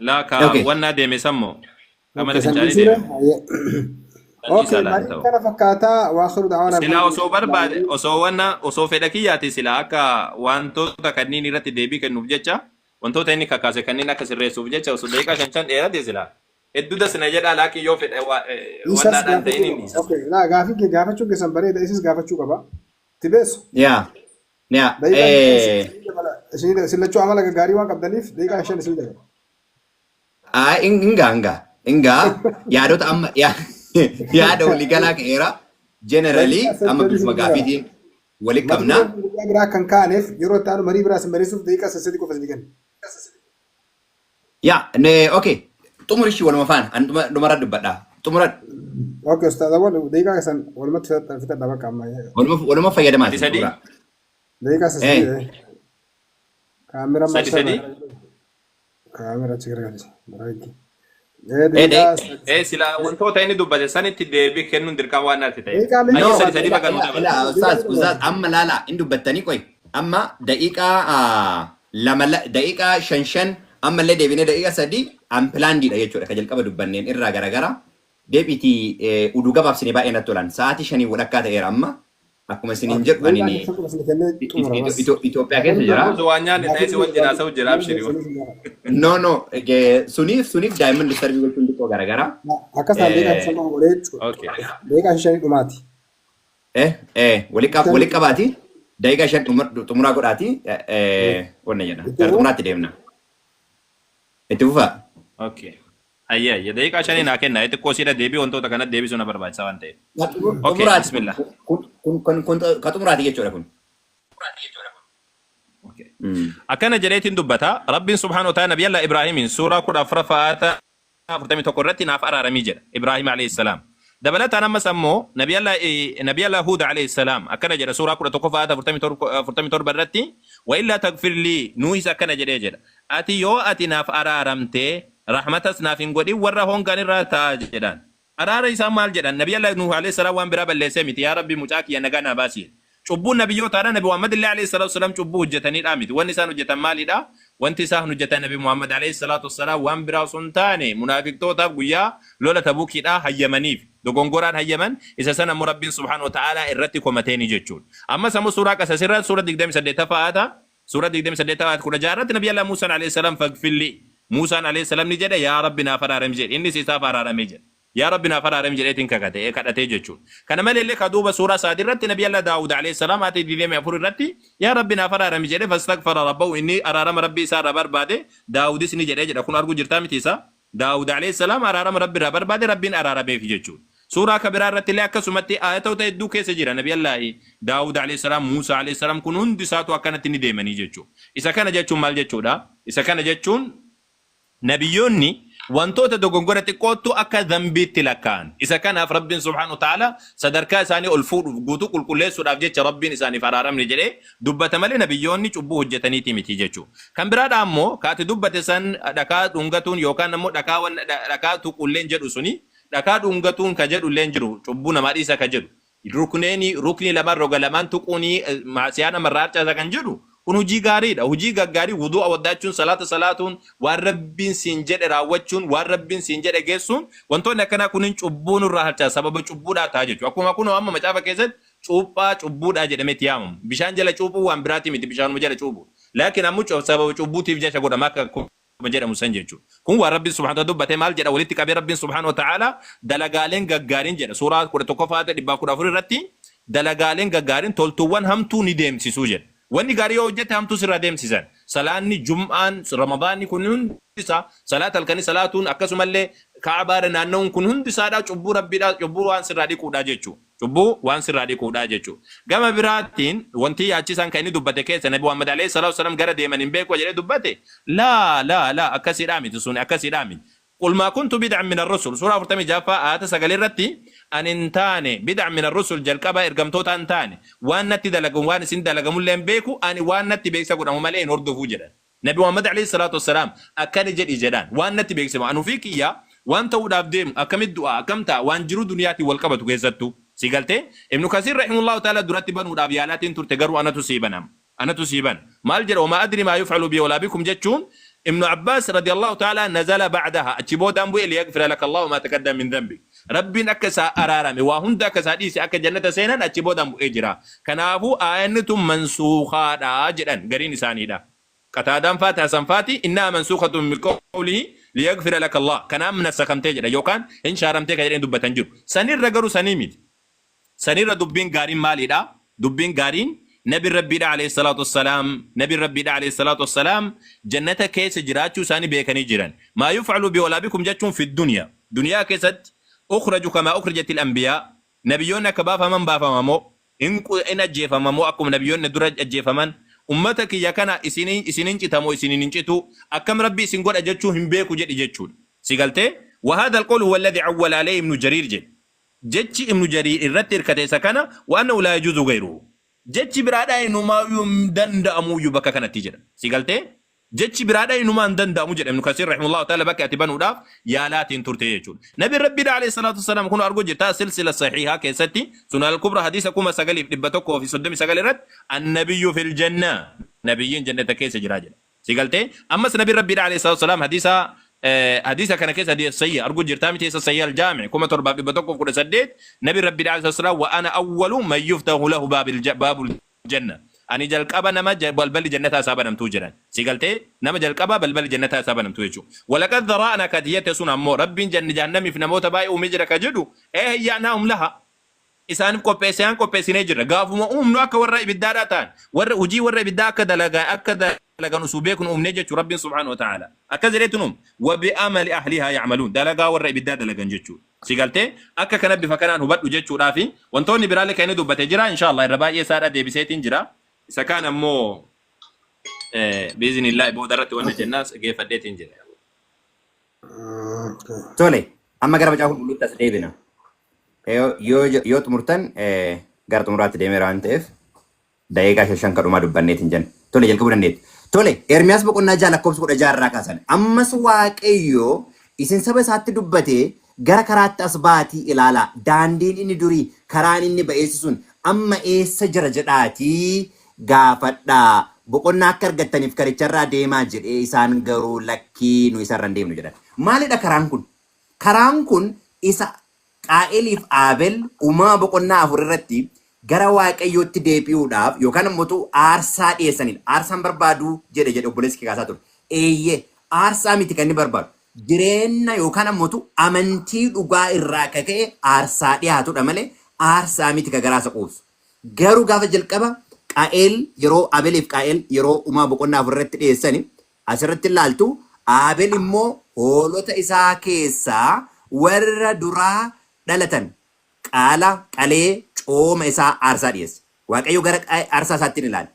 La ka wannaa deeme sammoo. Kamana fincaanii deeme. Okay, kana fakkaataa waa khiru da'awana. Sila osoo barbaade osoo fedha kiyyaati sila akka wantoota kanneen irratti deebii kennuuf jecha wantoota inni kakaase kanneen akka sirreessuuf jecha osoo daqiiqaa 5 dheerate sila hedduu dasna jedhaa laakii yoo fedha wannaadhaan ta'in inni isa. Okay, laa gaafachuu keessan bareeda isis gaafachuu qaba. Tibeessu. Yaa. Sillachuu amala gaggaarii waan qabdaniif daqiiqaa 5 isin daga. Ingaa yaadota amma yaada waliigalaa ka'eera. generally daqiiqaa amma saddeetii bifuma sin jira. gaafiitiin walitti Mata qabnaa. dureen guyyaa biraa kan kaaneef yeroo itti aanu marii biraa sin barreessuuf daqiiqaa saddeetii qofa sin kenna. Yaa, okay. Xumurishi waluma faana. An dhumara dubbadhaa. Xumura Okay, ustaadawwan daqiiqaa san walumatti fixadha bakka amma. waluma fayyadamaa. Sadi sadi. Daqiiqaa saddeetii. Kaamera Sadi sadi. kaamera achi garagalchi. Baraayiki. Dai. Daqiiqaa Sila wantoota inni dubbate sanitti deebii kennuun dirqama waan naatti ta'e. daqiiqaa Achi No, sadi sadi bakka nu dabala. Ustaz, amma laala hin dubbattanii qoy. Amma daqiiqaa daqiiqaa shan ammallee deebinee daqiiqaa sadii unplannedidha jechuudha. Ka jalqaba dubbanneen irraa garagara. Deebiitii uduu gabaabsinee baay'ee natti tolan. Sa'aatii 5 walakkaa ta'eera amma. Akkuma isiniin jedhu ani Itoophiyaa keessa jira. Waan nyaanni ta'e si wajjin haasa'u jira abshirii. No, suniif daa'imman distarbii gochuun xiqqoo garagara. Akka isaan daqiiqaa sana godhee Okay. daqiiqaa shanii dhumaati. Walitti qabaati. Daqiiqaa 5 xumuraa godhaati. Wanna jedha. Gara xumuraatti deemna. Itti fufaa. Okay. Ayya daqiiqaa shanii naa kenna. Xiqqoo siidha deebii wantoota kanatti deebisuu na barbaachisa waan ta'eef. Okay, bismillah. Ka xumuraati jechuudha kun. Okay. Akkana jedheetiin dubbata. Rabbiin subhaanahu wa ta'ala Nabi Allah Ibraahiimiin suuraa 14 41 irratti naaf araaramii jedha. Ibraahim alayhi salaam. Dabalataan ammas ammoo Nabi Allah Huud alayhi salaam akkana jedha suuraa 11 47 irratti wa illaa tagfir lii nuuhis akkana jedhee jedha. Ati yoo ati naaf araaramtee rahmatas naaf hin godhin warra hongaan irraa ta'a jedhan. Araara isaa maal jedhan? Nabi Allah Nuuh alayhi salaam waan biraa balleessee miti yaa Rabbi mucaa kiyya nagaa naa baasi. Cubbuun nabiyyootaadha Nabi Muhammad alayhi salaatu wasalaam cubbuu hojjetaniidha miti. Wanni isaan hojjetan maalidha? Wanti isaan hojjetan Nabi Muhammad alayhi salaatu wasalaam waan biraa osoo hin taane munaafiqtootaaf guyyaa lola Tabuukiidha hayyamaniif. Dogongoraan hayyaman isa sana immoo Rabbiin subhaanahu wa ta'ala irratti komateeni jechuudha. Ammas ammoo suuraa qasasirra suura 28 fa'aata. Suura 28 fa'aata 16 irratti Nabi Allah Muusaa alayhi salaam fagfilli. Muusaan alayhi salaam ni jedha yaa Rabbi naaf araarami jedhe. Innis isaaf araaramee jedha. Yaa Rabbi naaf araarami jedheetiin kadhatee jechuudha. Kana malee ka duuba suuraa saadii irratti Nabi Allah Daawud alayhi salaam ati diidee afur irratti yaa Rabbi naaf araarami jedhe fastaghfara rabbahu inni araarama Rabbi isaa irraa barbaade Daawudis ni jedhee jedha kun arguu jirtaa miti isaa. Daawud alayhi salaam araarama Rabbi irraa barbaade Rabbiin araarameef jechuudha. Suuraa kabiraa irratti illee akkasumatti ayatoota hedduu keessa jira Nabi Allah Daawud alayhi salaam Muusaa alayhi salaam kun hundi isaatu akkanatti ni deemanii jechuudha. Isa kana jechuun maal jechuudha? Isa kana jechuun nabiyyoonni wantoota dogongora xiqqootu akka dhanbiitti lakkaa'an. Isa kanaaf Rabbiin subhaanahu wa ta'ala sadarkaa isaanii ol fuudhuuf guutuu qulqulleessuudhaaf jecha Rabbiin isaaniif araaramne jedhee dubbata malee nabiyyoonni cubbuu hojjetaniiti miti jechuudha. Kan biraadha ammoo kaati dubbate san dhakaa dhungatuun yookaan ammoo dhakaa tuqulleen jedhu suni dhakaa dhungatuun ka jedhu illeen jiru cubbuu namaa dhiisa ka jedhu. Rukni lamaan roga lamaan tuquunii maasiyaan namarraa harcaasa kan jedhu kun hojii gaariidha. Hojii gaggaarii wudu'a waddaachuun salaata salaatuun waan Rabbiin siin jedhe raawwachuun waan Rabbiin siin jedhe geessuun wantoonni akkanaa kunin cubbuu nurraa harcaasa sababa cubbuudhaa ta'a jechuudha. Akkuma kun amma macaafa keessatti cuuphaa cubbuudhaa jedhametti yaamamu. Bishaan jala cuuphuu waan biraati miti bishaanuma jala cuuphu. Laakiin ammoo sababa cubbuutiif jecha godhama akka jedhamu san jechuudha. Kun waan Rabbiin subhaanahu wa ta'ala dubbatee maal jedha walitti qabee Rabbiin subhaanahu wa ta'ala dalagaaleen gaggaariin jedha. Suuraa 11 irratti dalagaaleen gaggaariin toltuuwwan hamtuu ni deemsisuu jedha. Wanni gaarii yoo hojjete hamtuu sirraa deemsisan. Salaanni Jum'aan Ramadaanni kun hundi isaa salaata halkanii salaatuun akkasumallee Ka'abaadha naanna'uun kun hundi isaadha cubbuu Rabbiidha cubbuu waan sirraa dhiquudha jechuudha. Cubbuu waan sirraa dhiquudha jechuudha. Gama biraatiin wanti yaachisan kan inni dubbate keessa Nabi Muhammad alayhi salaatu wasallam gara deeman hin beeku jedhee dubbate laa akkasiidhaa miti sun akkasiidhaa miti. قل ما كنت بدعا من الرسل سورة 46 آيات 9 irratti an intaane bid'a min ar-rusul jalqaba ergamtoota antaane waan natti dalagu waan isin dalagamullee hin beeku ani waan natti beeksa godhamu malee hin hordofu jedhan Nabi Muhammad alayhi salatu wassalam akkani jedhan waan natti beeksa anu fi kiyya waan ta'uudhaaf deemu akkamit du'a akkamta waan jiru duniyaatti wal qabatu keessattu si galte Ibn Kathir rahimahullahu ta'ala duratti banuudhaaf yaalaatiin turte garuu anatu siiban maal jedha ma adri ma yuf'alu bi wala bikum jechuun ابن عباس رضي الله تعالى نزل بعدها اتشبو دامبو ليغفر لك الله ما تقدم من ذنبك ربي نكسا ارارم وهند كسا ديسي اك جنة سينان اتشبو دامبو اجرا كنافو آينتم منسوخا دا جدن غرين ساني دا قتادان فاتح سنفاتي انها منسوخة من قوله ليغفر لك الله كنا من السكن تجرا يوكان ان شارمتي كجرين دبتن جر سنير رغرو سنيميت سنير دبين غارين مالي دا دبين غارين نبي ربي عليه الصلاة والسلام جنة كيس جراتشو ساني بيكني جيران ما يفعل بولا بكم جاتشون في الدنيا دنيا كيست أخرج كما أخرجت الأنبياء nabiyyoonni akka baafaman baafamamoo in ajjeefamamoo akkuma nabiyyoonni dura ajjeefaman ummata kiyya kana isinin citamoo isinin hin citu akkam rabbi isin godha jechuu hin beeku jedhi jechuudha. Si galtee وهذا القول هو الذي عول عليه ابن جرير جتش ابن جرير الرت الكتي سكنا وأنه لا يجوز غيره جتش برادا إنه ما يمدن دأمو يبكى كانت تجرا سيقلتي جتش برادا إنه ما يمدن دأمو جرا ابن كثير رحمه الله تعالى بكى أتبان وداف يا لا تنترتي يجون نبي ربي عليه الصلاة والسلام كنا أرجو جتا سلسلة صحيحة كيستي سنة الكبرى حديثكم سجلي لبتوك وفي صدام سجلي رد النبي في الجنة نبيين جنة كيس جراجل سيقلتي أما نبي ربي عليه الصلاة والسلام حديثا كان كيس حديث سيء أرجو جرتامي تيس السيء الجامع كما تربى ببتوك وكل سديت نبي ربي عليه الصلاة والسلام وأنا أول من يفتح له باب الجنة أني جل كابا نما بلبل جنة سابا نم توجران سيقلتي نما جل كابا بلبل جنة سابا نم توجو ولقد ذرأنا كدية سنة مو رب جهنم في نموت باي ومجرى كجدو إيه يعناهم لها إسان كوبيسيان كوبيسيني جرى قافوا ما نوك ورّا بالداراتان وجي ورّا بالداك دلقا أكد لقى نسوبيكم نجت رب سبحانه وتعالى أكذريتهم وبأمل أهلها يعملون دلقا ورّا بالداد لقى نجتشو سيقالتي أكا كان بفكران هبات وجتشو رافي وانتوني برالي كاينو دوبة جرى إن شاء الله الرباعي سارة دي بسيتين جرى إذا كان مو بإذن الله بودرت ونجي الناس كيف أديتين جرى تولي أما قرب جاهم بلوت تسليبنا yoo tumurtan gara xumuraatti deemee waan ta'eef daqiiqaa shan kadhumaa dubbanneetiin jenna. Tole jalqabuu dandeetti. Tole Ermiyaas boqonnaa jaha lakkoofsa 16 kaasan. Ammas Waaqayyo isin saba isaatti dubbatee gara karaatti as baatii ilaalaa. Daandiin inni durii karaan inni ba'eessi sun amma eessa jira jedhaatii gaafadhaa. Boqonnaa akka argattaniif karicharraa deemaa jedhee isaan garuu lakkii nu isarra hin deemnu jedhan. Maalidha karaan kun? Karaan kun isa Qaa'eliif Aabel uumaa boqonnaa 4 irratti gara Waaqayyootti deebi'uudhaaf yookaan immoo aarsaa dhiyeessanidha. Aarsaan barbaadu jedhe obboleessi kaasaa ture. Eeyyee aarsaa miti kan inni barbaadu. Jireenya yookaan immoo amantii dhugaa irraa ka'ee aarsaa dhiyaatudha malee aarsaa miti ka garaasa quubsu. Garuu gaafa jalqaba Qaa'el yeroo Aabeliif Qaa'el yeroo uumaa boqonnaa 4 irratti dhiyeessani asirratti ilaaltu Aabel immoo hoolota isaa keessaa warra duraa dhalatan qaala qalee cooma isaa aarsaa dhiyeesse. Waaqayyo gara aarsaa isaatti ilaala.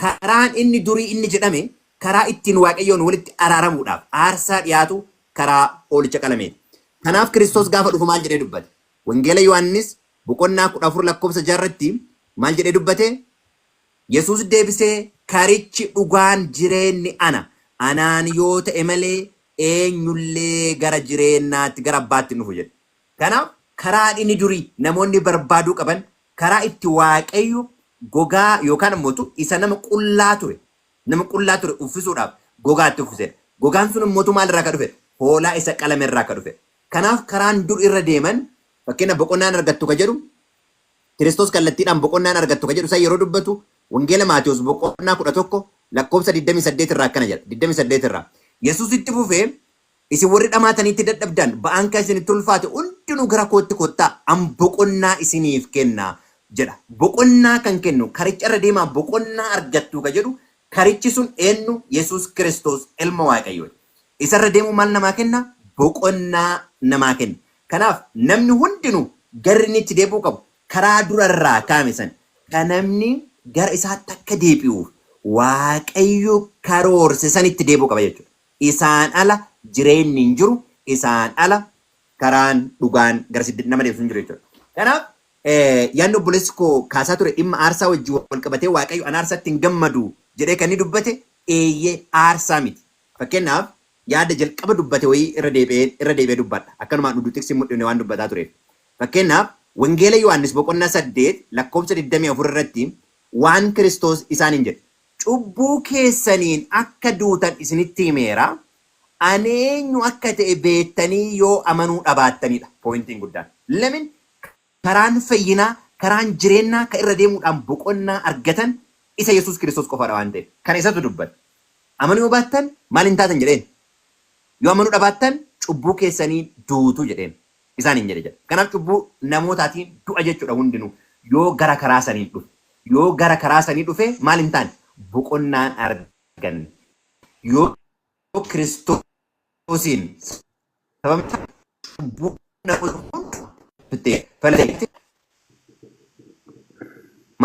Karaan inni durii inni jedhame karaa ittiin Waaqayyoon walitti araaramuudhaaf aarsaa dhiyaatu karaa oolicha qalameeti. Kanaaf Kiristoos gaafa dhufu maal jedhee dubbate? Wangeela Yohaannis boqonnaa 14 lakkoofsa 6 irratti maal jedhee dubbate? Yesuus deebisee karichi dhugaan jireenyi ana. Anaan yoo ta'e malee eenyullee gara jireenyaatti gara abbaatti nufu jedhe. Kanaaf karaan inni durii namoonni barbaaduu qaban karaa itti Waaqayyo gogaa yookaan immoo isa nama qullaa ture uffisuudhaaf gogaatti uffisedha. Gogaan sun immoo maal irraa ka dhufe? Hoolaa isa qalame irraa ka dhufe. Kanaaf karaan dur irra deeman fakkeenya boqonnaan argattu ka jedhu Kiristoos kallattiidhaan boqonnaan argattu ka jedhu isa yeroo dubbatu Wangeela Maatiyos boqonnaa 11 lakkoofsa 28 irraa akkana jedha. 28 irraa Yesuus itti fufee isin warri dhamaataniitti dadhabdan ba'aan kan isinitti ulfaate hundinuu gara kootti kottaa an boqonnaa isiniif kennaa jedha. Boqonnaa kan kennu karicha irra deemaa boqonnaa argattu ka jedhu karichi sun eenyu? Yesuus Kiristoos ilma Waaqayyooti. Isarra deemuu maal namaa kenna? Boqonnaa namaa kenna. Kanaaf namni hundinuu garri inni itti deebi'uu qabu karaa durarraa kaame san kan namni gara isaatti akka deebi'uuf Waaqayyo karoorse sanitti deebi'uu qaba jechuudha. Isaan ala jireenyi hin jiru, isaan ala karaan dhugaan gara nama deemsu hin jiru jechuudha. Kanaaf yaadni obboleessi koo kaasaa ture dhimma aarsaa wajjin wal qabatee Waaqayyo an aarsaatti hin gammadu jedhee kan inni dubbate eeyyee aarsaa miti. Fakkeenyaaf yaada jalqaba dubbate wayii irra deebi'ee dubbadha. Akkanumaan dhudhu tiksi mudhine waan dubbataa tureef. Fakkeenyaaf Wangeela Yohaannis boqonnaa 8 lakkoofsa 24 irratti waan Kiristoos isaaniin jedhe. Cubbuu keessaniin akka duutan isinitti himeera. Aneenyu akka ta'e beektanii yoo amanuu dhabaattanidha. Poointiin guddaan. Lamin karaan fayyinaa, karaan jireenyaa kan irra deemuudhaan boqonnaa argatan isa Yesuus Kiristoos qofaadha waan ta'eef. Kan isatu dubbata. Amanuu yoo baattan maal hin taatan jedheen. Yoo amanuu dhabaattan cubbuu keessanii duutu jedheen. Isaaniin jedhe. Kanaaf cubbuu namootaatiin du'a jechuudha hundinuu. Yoo gara karaa sanii dhufe. Yoo gara karaa sanii dhufe maal hin taane boqonnaan arganne. Yoo Kiristoosiin sababni cubbuu namoota hundu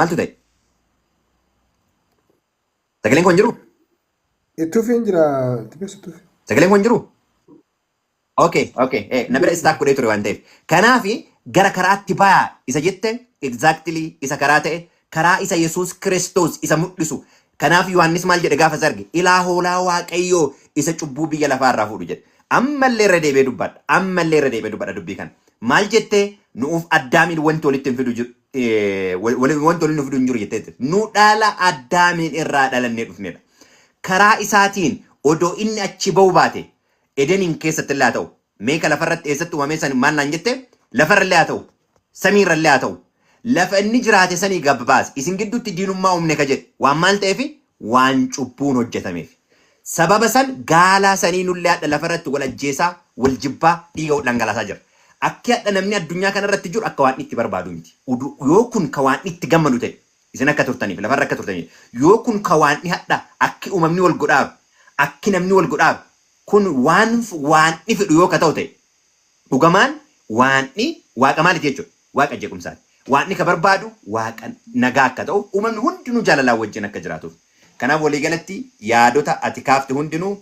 maaltu ta'e? Sagaleen kun jiru? Ittuufi hin jira tibeessu ittuufi. Sagaleen kun jiru? Okay. Na bira istaak godhee ture waan ta'eef. Kanaafi gara karaatti baa isa jette exactly isa karaa ta'e karaa isa Yesuus Kiristoos isa mul'isu. Kanaaf Yohaannis maal jedhe gaafa sarge ilaa hoolaa waaqayyoo isa cubbuu biyya lafaa irraa fuudhu jedhe. Ammallee irra deebi'ee dubbadha dubbii kana. Maal jettee nuuf addaamiin wanti walitti hin fidu jiru. Wanti walitti nu fidu hin jiru jettee. Nu dhaala addaamiin irraa dhalannee dhufnedha. Karaa isaatiin odoo inni achi ba'u baate edeniin keessatti illee haa ta'u. Meeqa lafarratti eessatti uumamee san maal naan jette lafarra illee haa ta'u. Samiirra illee haa ta'u. Lafa inni jiraate sanii gabbaas isin gidduutti diinummaa uumne ka jedhe waan maal ta'eef waan cubbuun hojjetameef. Sababa san gaalaa sanii nullee hadha lafarratti wal ajjeesaa wal jibbaa dhiiga dhangalaasaa jira. Akka hadha namni addunyaa kanarratti jiru akka waan itti barbaadu miti. Yoo kun ka waan itti gammadu ta'e isin akka turtaniif lafarra akka turtaniif yoo kun ka waan hadha akki uumamni wal godhaaf akki namni wal godhaaf kun waan fedhu yoo ka ta'u ta'e dhugamaan waanni waaqa maaliti jechuudha waaqa jeequmsaati. Waanni ka barbaadu waaqa nagaa akka ta'u uumamni hundinuu jaalalaan wajjin akka jiraatuuf. Kanaaf walii galatti yaadota ati kaafte hundinuu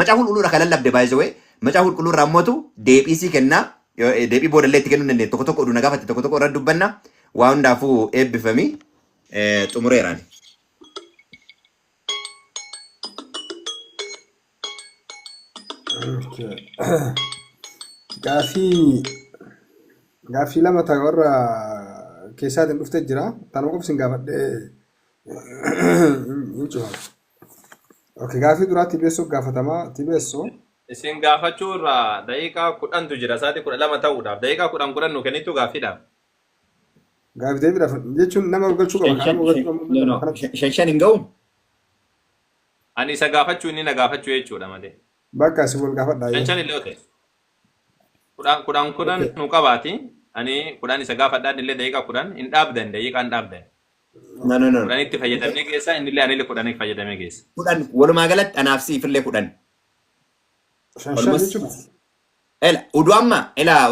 macaa qulqulluudha kan lallabde baay'isawee macaa qulqulluurraa ammootu deebii sii kennaa deebii boodallee itti kennuu dandeenya tokko tokko oduu nagaafatte tokko tokko irra dubbanna waa hundaafuu eebbifamii xumureeraan. Gaaffii lama ta'e warra keessaatiin dhuftee jira. Tanuma qofsin gaafadhee hin cufa. Gaaffii duraatti tibeessoo gaafatamaa tibeessoo. Isin gaafachuu irraa daqiiqaa 10tu jira sa'aatii 12 ta'uudhaaf daqiiqaa 10 nu kennitu gaaffiidhaaf. Gaaffii deebiidhaaf jechuun nama galchuu qaba. Shan hin ga'u? Ani isa gaafachuu inni na gaafachuu jechuudha malee. Bakka si wal gaafadhaa. Shan illee ta'e. 10 nu qabaati. Ani 10 isa gaafadhaan illee daqiiqaa 10 hin dhaabdan daqiiqaa hin dhaabdan. No. 10 itti fayyadamee geessa inni illee ani illee 10 fayyadamee geessa. 10 walumaa galatti anaaf siif illee 10. Udu amma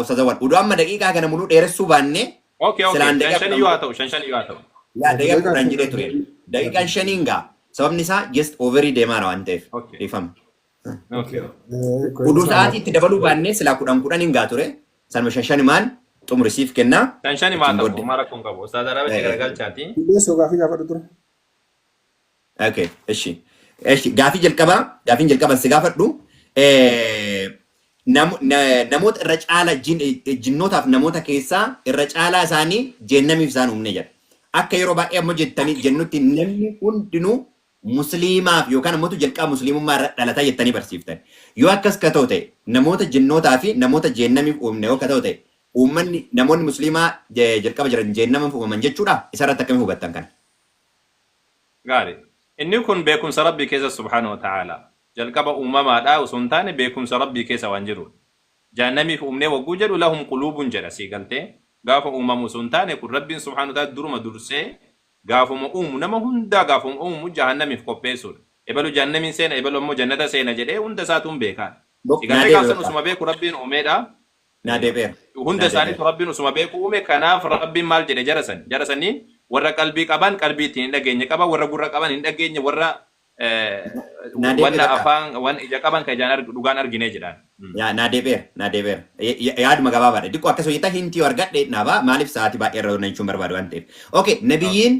Ustaz Awwal udu amma daqiiqaa kana muluu dheeressuu baannee shan yoo haa ta'u. Yaa daqiiqaa 10 jedhee ture. Daqiiqaan 5 gaa sababni isaa just overii deemaa waan ta'eef dhiifama. Udu sa'aatii itti dabaluu baannee silaa 10 hin gaa ture. Sanuma 5 maan xumurisiif kennaa. 5 maa ta'u mara kun qabu. Ustaz Arabichi garagalchaati. Tibeessoo gaaffii gaafadhu ture. Okay, eshi. Gaaffii jalqabaa si gaafadhu. Namoota irra caala jinnootaaf namoota keessaa irra caalaa isaanii jennamiif isaan uumne jedha. Akka yeroo baay'ee ammoo jettanii jennutti namni hundinuu musliimaaf yookaan ammoo jalqaba musliimummaa irra dhalataa jettanii barsiiftan. Yoo akkas ka ta'u ta'e namoota jinnootaa fi namoota jennamiif uumne yoo ka ta'u ta'e uummanni namoonni musliimaa jalqaba jiran jennamiif uumaman jechuudha. Isarratti akkamii hubattan kana? Gaarii. Inni kun beekumsa Rabbii keessa subhaanahu wa ta'ala. Jalqaba uumamaadhaa osoo hin taane beekumsa Rabbii keessa waan jiru. Jahannamiif uumnee wagguu jedhu lahum quluubun jedha sii galtee gaafa uumamu osoo hin taane kun Rabbiin subhaanahu wa ta'ala duruma dursee gaafuma uumu nama hundaa gaafuma uumu jahannamiif qopheessuudha. Ebalu jahannamiin seena ebalu ammoo jannata seena jedhee hunda isaatuun beekaan. Sii galtee gaafsan osuma beeku Rabbiin uumeedha. Hunda isaaniitu Rabbiin osuma beeku uume kanaaf Rabbiin maal jedhe jarasanii warra qalbii qaban qalbii ittiin hin dhageenye qaba warra gurra qaban hin dhageenye warra wanna afaan wan ija qaban ka ijaan dhugaan arginee jedhaan. Naadeebeera. Yaaduma gabaabaadha. Diqqoo akkasuma jettee hintii argadhe naaba maaliif sa'aatii baay'ee irra jechuun barbaadu waan ta'eef. Okay, nabiyyiin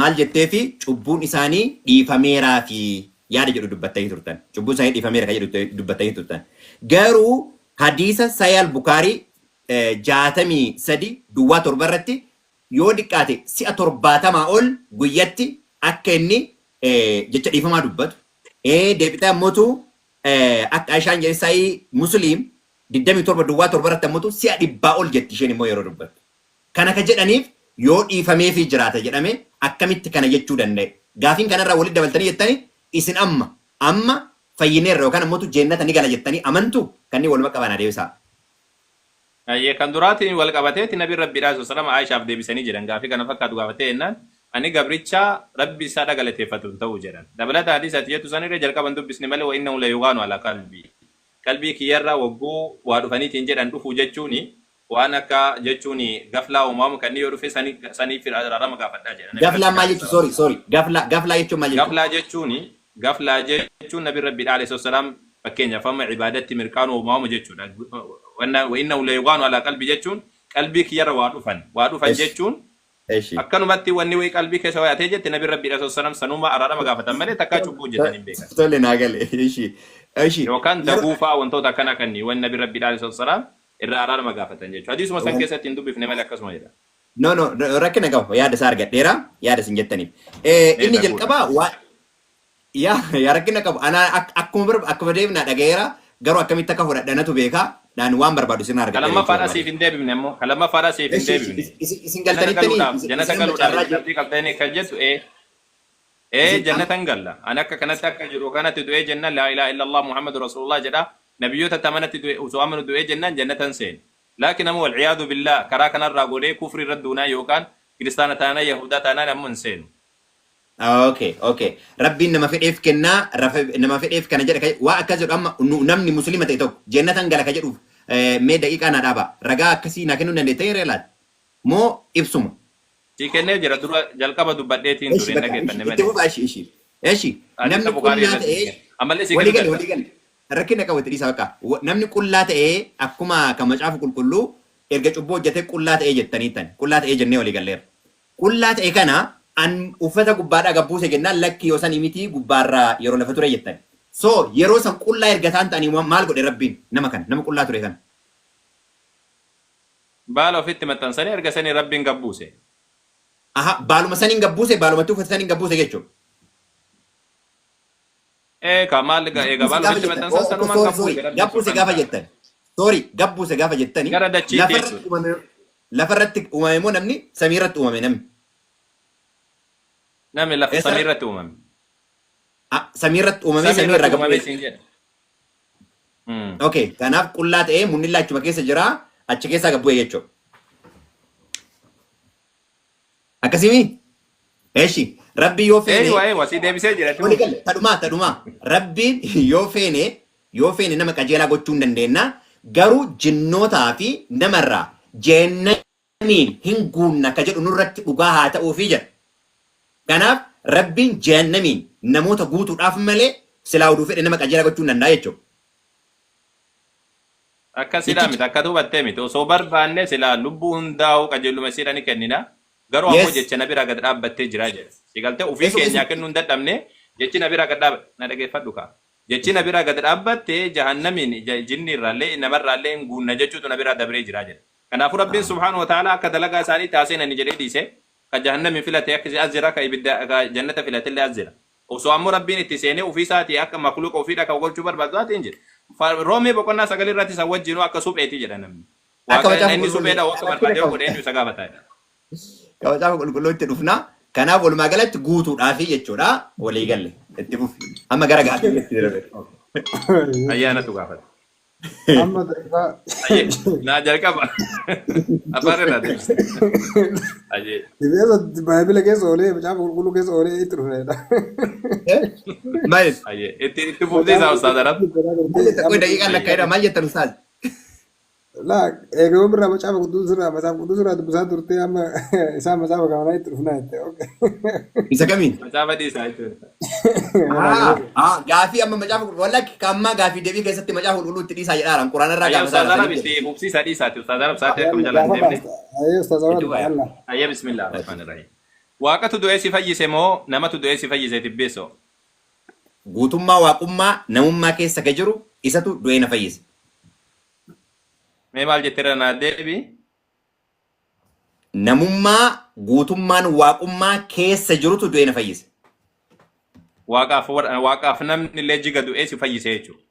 maal jettee fi cubbuun isaanii dhiifameeraa fi yaada jedhu dubbattanii turtan. Cubbuun isaanii dhiifameera ka jedhu dubbattanii turtan. Garuu hadiisa Sayyid Bukaarii 63 duwwaa 7 irratti yoo diqqaate si'a 70 ol guyyatti akka inni jecha dhiifamaa dubbatu. Deebitaa ammootu akka Aishaan jedhesaayi musliim 27 duwwaa 7 irratti ammootu si'a 100 ol jetti isheen immoo yeroo dubbatu. Kana ka jedhaniif yoo dhiifamee fi jiraata jedhame akkamitti kana jechuu danda'e. Gaafiin kanarraa walitti dabaltanii jettanii isin amma fayyineerra yookaan ammootu jeennata ni gala jettanii amantu kanneen waluma qaban adeemsaa. Kan duraatiin wal qabateeti nabi Rabbiidhaa sallallahu Aishaaf deebisanii jedhan gaafii kana fakkaatu gaafatee jennaan ani gabricha Rabbi isaa dhagalateeffatu ta'uu jedhan. Dabalata hadiisati jettu sanirra jalqaban dubbisni malee wa innahu la yughaanu ala qalbii. Qalbii kiyyarraa wagguu waa dhufaniitiin jedhan dhufuu jechuuni waan akka jechuun gaflaa uumamu kan yoo dhufe sanii fi araarama gaafadhaa jedha. Gaflaa maal jechuun sorry gaflaa jechuun maal jechuun? Gaflaa jechuun nabi rabbi alayhi salaam fakkeenyaaf amma ibaadatti mirkaanu uumamu jechuudha. Wanna la yuqaanu ala qalbi jechuun qalbii kiyyarra waa dhufan jechuun akkanumatti wanni way qalbii keessa wayaatee jetti nabi rabbi alayhi salaam sanuma araarama gaafatan malee takkaa cubbuu hojjetan hin beekan. Tole naa galee ishi. Yookaan dabuufaa wantoota akkana kanni wanni nabi rabbi alayhi salaam irra araarama gaafatan jechuudha. Hadiisuma san keessatti hin dubbifne malee akkasuma jedha. No rakkina qaba yaada isaa argadheera yaada isin jettaniif. Inni jalqabaa waa yaa rakkina qabu ana akkuma deebina dhagayeera garuu akkamitti akka fudhadhanatu beekaa dhaan waan barbaadu isin argadhe. Kalamma faadhaa siif hin deebifne ammoo kalamma faadhaa siif hin deebifne. Isin galtanittanii jannata galuudhaaf rabbii qabdanii kan jettu jannatan galla an akka kanatti akka jiru kanatti du'ee jennan laa ilaaha illallah muhammadu rasulullah jedha nabiyyoota tamanatti du'ee osoo amanu du'ee jennan jannatan seen laakiin ammoo walciyaadu billaa karaa kanarraa godhee kufri irra duunaa yookaan kiristaana taanaa yahudaa taanaa ammoo hin seenu. Okay. Rabbiin nama fedheef kennaa nama fedheef kana jedha waa akkas jedhu amma namni muslima ta'e tokko jannatan gala ka jedhuuf mee daqiiqaa na dhaaba ragaa akkasii naa kennuu dandeetta yeroo laata moo ibsuma. Si kennee jira dura jalqaba dubbadheetiin ture dhageeffanne malee. Itti fufaa ishi namni qullaa ta'ee ammallee si waliigalee rakkina qabu itti dhiisaa bakka namni qullaa ta'ee akkuma kan macaafa qulqulluu erga cubbuu hojjetee qullaa ta'ee jettaniittan qullaa ta'ee jennee waliigalleera. Qullaa ta'e kana an uffata gubbaadhaa gabbuuse jennaan lakki yoo san imiti gubbaarraa yeroo lafa ture jettan. So yeroo san qullaa erga ta'an ta'anii maal godhe rabbiin nama qullaa ture kana. Baala ofitti maxxansanii erga sanii rabbiin gabbuuse. Baaluma saniin gabbuuse baalumatti uffata saniin gabbuuse jechuudha. Maal egaa baala ofitti maxxansan sanumaan gabbuuse gaafa jettan. Sorry gabbuuse gaafa jettanii. Gara dachii jechuudha. Lafarratti uumame moo namni samiirratti uumame namni. Namni lafa samiirratti uumame. Samiirratti uumame samiirra gabbuuse. Okay kanaaf qullaa ta'ee munnilla achuma keessa jira achi keessaa gabbu'e jechuudha. Akkasimi eeshi rabbi yoo feene wasii deebisee jira tadhumaa rabbiin yoo feene nama qajeelaa gochuu hin dandeenya garuu jinnootaa fi namarraa jehannamiin hin guunna akka jedhu nurratti dhugaa haa ta'uufi jedha. Kanaaf rabbiin jehannamiin namoota guutuudhaaf malee silaa oduu fedhe nama qajeelaa gochuu hin danda'a jechuudha. Akkasidhaa miti akka hubattee miti osoo barbaanne silaa lubbuu hundaa'uu qajeeluma siidha ni kennina. Garuu ammoo jecha na bira gad dhaabbattee jira jedha. Sigaltee ofii keenyaa kennuu hin dadhabne jechi na bira gad dhaabbatte na dhageeffadhu kaa. Jechi na bira gad dhaabbattee jahannamiin jinni irraallee namarraallee hin guunna jechuutu na bira dabree jira jedha. Kanaafuu rabbiin subhaanahu wa ta'ala akka dalagaa isaanii taasee nani jedhee dhiise ka jahannamiin filatee akka as jira ka ibidda ka jannata filatillee as jira. Osoo ammoo rabbiin itti seenee ofii isaatii akka makluuqa ofiidha ka golchuu barbaadu taateen jira. Roomee boqonnaa sagalii irratti isa wajjinuu akka supheetii jedha namni. Waaqa inni supheedha akka barbaadee godhee isa gaafataa. Macaafa qulqulluutti dhufna. Kanaaf walumaa galatti guutuudhaafi jechuudha walii galle itti fufi. Amma gara gaaffiitti darbe. Ayyaanatu gaafata. Amma naa jalqaba. Afaan irraa deebiste. Ajee. Dibeessa baay'ina keessa oolee macaafa qulqulluu keessa oolee itti dhufneedha. Maal? Ajee itti fuftee isaa ustaadha rabbi. Qoy daqiiqaan lakka jedha maal jettan ustaad? Laa eegamuun irraa macaafa quddus irraa dubbisaa turtee amma isaan macaafa kamanaa itti dhufnaa jette. Isa kamiin? Macaafa dhiisaa jechuudha. Gaafii amma macaafa qulqulluu wallakki kammaa gaafii deebii keessatti macaafa qulqulluu itti dhiisaa jedhaadhaan quraana irraa gaafa ustaadha rabbi fufsiisaa dhiisaati ustaadha rabbi saatee akkuma jalaan deemne. Ayyee ustaadha rabbi. Ayyee bismillah rahmaan irrahim. Waaqatu du'ee si fayyise moo namatu du'ee si fayyise tibbeessoo? Guutummaa waaqummaa namummaa keessa ka jiru isatu du'ee na fayyise. Mee maal jetteera naa deebi? Namummaa guutummaan waaqummaa keessa jirutu du'ee na fayyise. Waaqaaf namni illee jiga du'ee si fayyise jechuudha.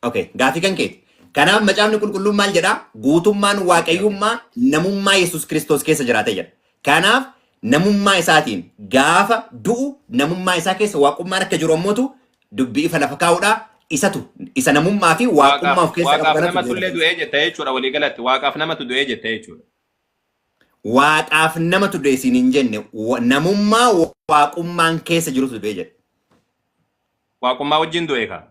Okay, gaafii kan keeti. Kanaaf macaafni qulqulluun maal jedhaa? Guutummaan waaqayyummaa namummaa Yesuus Kiristoos keessa jiraatee jedha. Kanaaf namummaa isaatiin gaafa du'u namummaa isaa keessa waaqummaan akka jiru ammoo dubbii ifa lafa kaa'uudhaa isatu isa namummaa fi waaqummaa of keessa qabu. Waaqaaf namatu illee du'ee jetta jechuudha walii galatti. Waaqaaf namatu du'ee jetta jechuudha. Waaqaaf namatu du'e isin hin jenne namummaa waaqummaan keessa jirutu du'e jedha. Waaqummaa wajjin du'e kaa?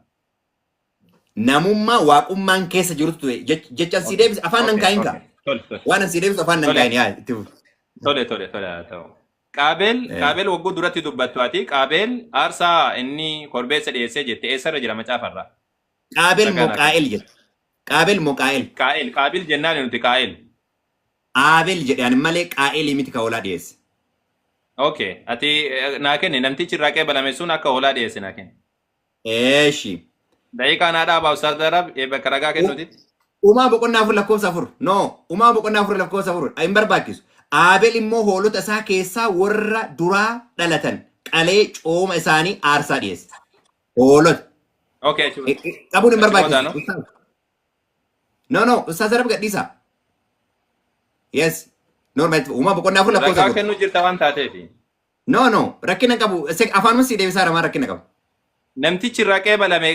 namummaa waaqummaan keessa jirutu ture jechaan si deebisa afaan nan kaayin ka waan an si deebisu afaan nan kaayin yaa itti tole haa ta'u. Qaabeel wagguu duratti dubbattu ati qaabeel aarsaa inni korbeessa dhiyeessee jette eessarra jira macaafarraa? qaabeel moo qaa'el jette qaabeel moo qaa'el Qaabil jennaan nuti qaa'el. aabel jedhan malee qaa'elii miti ka hoolaa dhiyeesse. Okay, ati naa kenne namtichi irraa qeebalame sun akka hoolaa dhiyeesse naa kenne. Eeshi. Daqiiqaa naa dhaabaa Ustaaz Darab bakka ragaa kennuutitti. Uumaa boqonnaa afur lakkoofsa afur. No, uumaa boqonnaa afur lakkoofsa afur. Hin barbaachisu. Aabel immoo hoolota isaa keessaa warra duraa dhalatan qalee cooma isaanii aarsaa dhiyeesse. Hoolota. Okay, qabuun hin barbaachisu. No, Ustaaz Darab gadhiisa. Yes. Normal uumaa boqonnaa afur lakkoofsa afur. Ragaa kennu jirta waan taateefi. No, rakkina qabu. Afaanuma si deebisaa ramaa rakkina qabu. Namtichi irraa qeebalame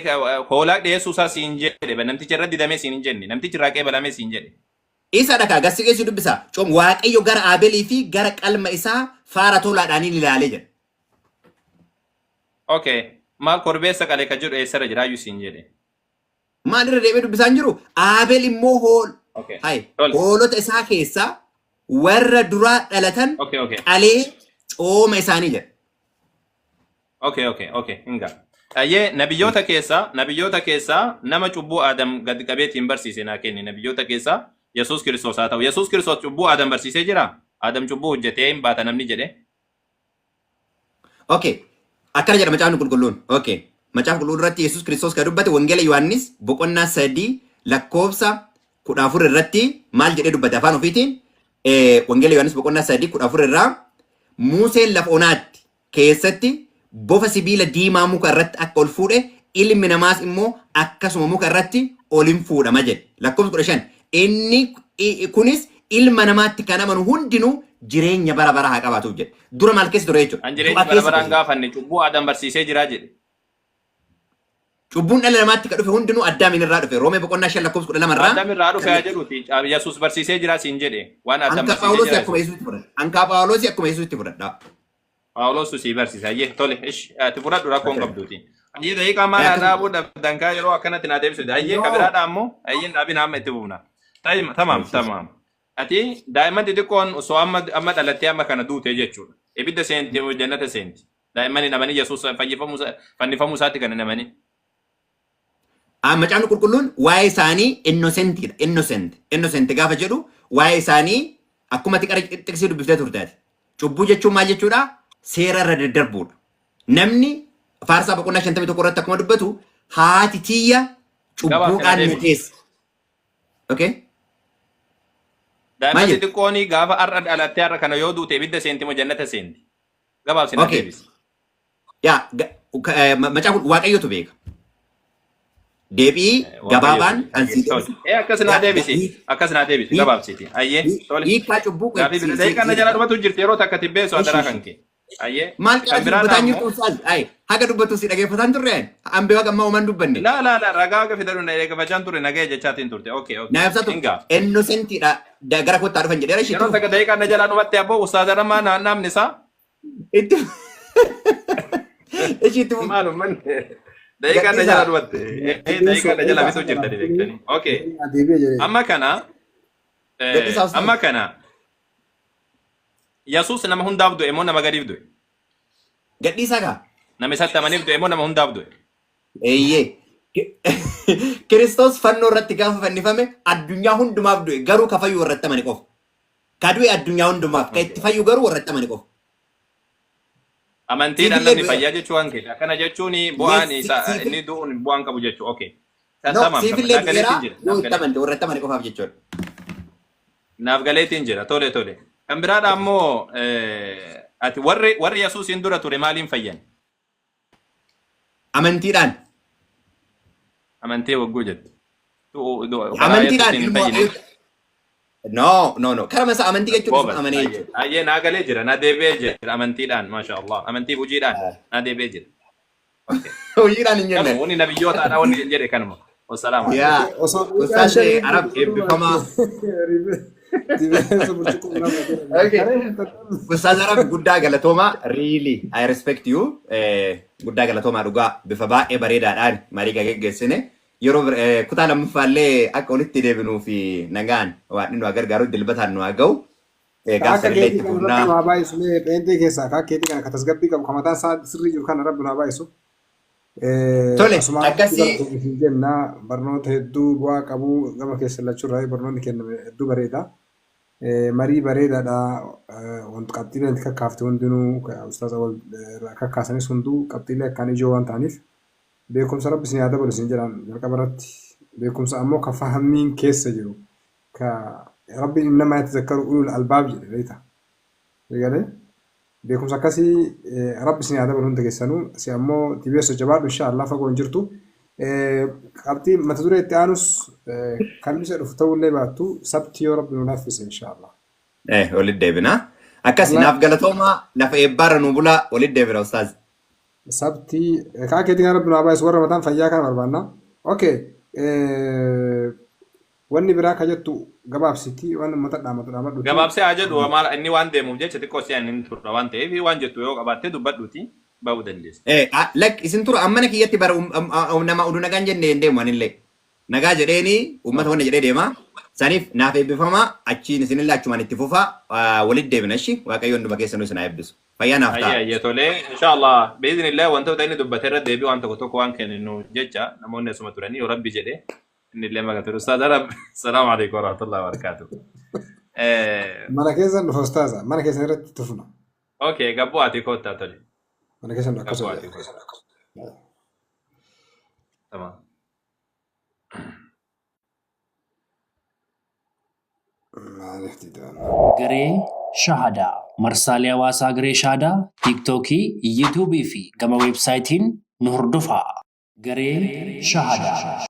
hoolaa dhiyeessuu isaa siin jedhe namtichi irra didamee siin hin jenne namtichi irraa qeebalame siin jedhe. Isa dhagaa gassi geessu dubbisa. Coom waaqayyo gara Aabelii fi gara qalma isaa faara tolaadhaan ilaalee jedha. Okay, maal korbeessa qalee ka jedhu eessarra jiraayyuu siin jedhe. Maal irra deemee dubbisaan jiru? Aabel immoo hoolota isaa keessaa warra duraa dhalatan qalee cooma isaanii jedha. Okay, hinga. Ayyee nabiyyoota keessaa nama cubbuu Adam gad qabeetiin barsiise naa kenni nabiyyoota keessaa Yesuus Kiristoos haa ta'u. Yesuus Kiristoos cubbuu Adam barsiisee jira? Adam cubbuu hojjetee hin baata namni jedhe? Okay, akkana jedha macaafni qulqulluun. Okay, macaafa qulqulluu irratti Yesuus Kiristoos kan dubbate wangeela Yohaannis boqonnaa 3 lakkoofsa 14 irratti maal jedhee dubbate afaan ofiitiin? Wangeela Yohaannis boqonnaa 3 14 irraa Museen lafa onaatti keessatti bofa sibiila diimaa muka irratti akka ol fuudhe ilmi namaas immoo akkasuma muka irratti ol hin fuudhama jedhe. Lakkoofsa 15 inni kunis ilma namaatti kan amanu hundinuu jireenya bara bara haa qabaatuuf jedhe. Dura maal keessa ture jechuudha? An jireenya bara baraan gaafanne cubbuu Adam barsiisee jira jedhe. Cubbuun dhala namaatti kan dhufe hundinuu Addaamiin irraa dhufe. Roomee boqonnaa 5 lakkoofsa 12 irraa. Addaam irraa dhufe haa jedhuuti. Yesuus barsiisee jira siin jedhe. Waan Adam barsiisee jira. Ankaa Phaawulos akkuma Yesuusitti fudhadha. Phaawulos si barsiisa. Ayyee tole. Ati fudhadhu rakkoon qabduuti. Ayyee daqiiqaa maal dhaabuu dankaa yeroo akkanatti naa deebisu. Ayyee kabiraadhaa ammoo ayyeen dhaabin amma itti buufna. Tamaam. Ati daa'imman xixiqqoon osoo amma dhalattee amma kana duute jechuudha. Ibidda seenti jannata seenti. Daa'imman hin amanii Yesuus fannifamuu isaatti kan hin amanii. Macaafni qulqulluun waa'ee isaanii innocentidha. Innocent gaafa jedhu waa'ee isaanii akkuma xiqqisii dubbiftee turteeti. Cubbuu jechuun maal jechuudha? Seera irra daddarbuudha. Namni faarsaa boqonnaa 51 irratti akkuma dubbatu haati tiyya cubbuudhaan nu teesse. Okay? Daa'imman xixiqqoon gaafa har'a dhalattee har'a kana yoo duute ibidda seenti moo jannata seenti? Gabaabsina deebisi. Yaa macaafa waaqayyotu beeka. Deebii gabaabaan kan si deebisu. Akkasuma deebisi gabaabsiti. Ayyee tole. Hiikaa cubbuu qabu. Daqiiqaa na jala dhumatu jirti yeroo takka tibbeessu adaraa kan kee. Ayyee. Maal qaba dubbataan jirtu saal? Haga dubbatu si dhageeffataan turre hambee waqa ammaa uumaan dubbanne. La ragaa haga fidadhu na eeggafachaan ture nagaya jechaatiin turte. Okay. Na ibsatu innocentidha gara kottaa dhufan jedheera shiitu. Yeroo takka daqiiqaa na jala dhumatte abboo ustaaza namaa naamni isaa. Itti. Ishiitu. Maalummaan. Daqiiqaa na jala dhumatte. Daqiiqaa na jala bituu jirtani beektanii. Okay. Amma kana. Yesuus nama hundaaf du'e moo nama gadiif du'e? Gadhiisaa kaa? Nama isatti amaniif du'e moo nama hundaaf du'e? Eeyyee. Kiristoos fannoo irratti gaafa fannifame addunyaa hundumaaf du'e garuu ka fayyu warratti amane qofa. Ka du'e addunyaa hundumaaf ka itti fayyu garuu warratti amane qofa. Amantiidhaan namni fayyaa jechuu waan keessa. Kana jechuun bu'aan isaa inni du'uun bu'aan qabu jechuu. Okay. Siifillee du'eera yoo itti amante warratti amane qofaaf jechuudha. Naaf galeetiin jira. Tole. Kan biraadha ammoo ati warri Yesuusiin dura ture maaliin fayyan? Amantiidhaan. Amantii wagguu jettu. Amantiidhaan. No. Karama isaa amantii jechuun amanee jechuudha. Ayyee naa galee jira. Na deebi'ee jira amantiidhaan. Maasha Allah. Amantii hojiidhaan. Na deebi'ee jira. Hojiidhaan hin jenne. Wanni nabiyyootaadha wanni jedhe kanuma. Wassalaam. Yaa. Ustaashee Arab eebbifamaa. Ustaaz Arab guddaa galatoomaa. Really, I respect you. Guddaa galatoomaa dhugaa bifa baay'ee bareedaadhaan marii geggeessine. yeroo kutaa lammaffaallee akka walitti deebinuu fi nagaan waan inni gargaaru dilbataan nu haa ga'u. Akka keetii kan rabbi nu haa baay'isu pheenxee keessaa akka keetii kana ka tasgabbii qabu ka mataan isaa sirrii jiru kana rabbi nu haa baay'isu. Tole akkasii jenna barnoota hedduu bu'aa qabu gama keessa lachuurraa barnoonni kenname hedduu bareeda. Marii bareedaadha wanti qabxiilee kakkaafte hundinuu ustaaza wal kakkaasanis hunduu qabxiilee akkaan ijoo waan ta'aniif beekumsa rabbi isin haa dabalu isin jedhan jalqaba irratti beekumsa ammoo ka fahammiin keessa jiru ka rabbi innama yatazakkaru ulul albaab jedhe beekta. Egalee beekumsa akkasii rabbi isin haa dabalu hunda keessanuu si ammoo tibeessoo jabaadhu inshaallah fagoo hin jirtu. Qabxii mata duree itti aanus kan isa dhufu ta'ullee baattu sabti yoo rabbi nu laaffise inshaallah. Walitti deebina. Akkasii naaf galatooma lafa eebbaarra nu bula walitti deebina ustaaz. Sabti kaa keetii kan rabbi nu haa baay'isu warra mataan fayyaa kana barbaanna. Okay. Wanni biraa ka jettu gabaabsiti waan mata dhaamadhu. Gabaabsee haa jedhu inni waan deemuuf jecha xiqqoo si'an inni turre waan ta'eef waan jettu yoo qabaatte dubbadhuuti. Bahu dandeessa. Lak isin tura ammana kiyyatti bara nama oduu nagaan jennee hin deemu anillee. Nagaa jedheeni uummata wanna jedhee deema. Saniif naaf eebbifama achiin isinillee achumaan itti fufa walitti deebina ishi waaqayyoon dhuma keessanuu isin haa eebbisu. Fayyaa naaf ta'a. Ayyaa tolee inshaallah biizinillee wantoota inni dubbate irra deebii waan tokko tokko waan kenninu jecha namoonni asuma turanii yoo rabbi jedhee innillee maqaa ustaaza rabbi. Salaamu alaikum warahmatullahi wabarakatuh. Mana keessan dhufa ustaaza mana keessan irratti tufna. Okay gabboo ati koottaa tole. Mana keessan akkasuma. Tamam. Garee Shahadaa marsaalee hawaasaa Garee Shahadaa tiiktookii, yuutuubii fi gama weebsaayitiin nu hordofaa. Garee Shahadaa.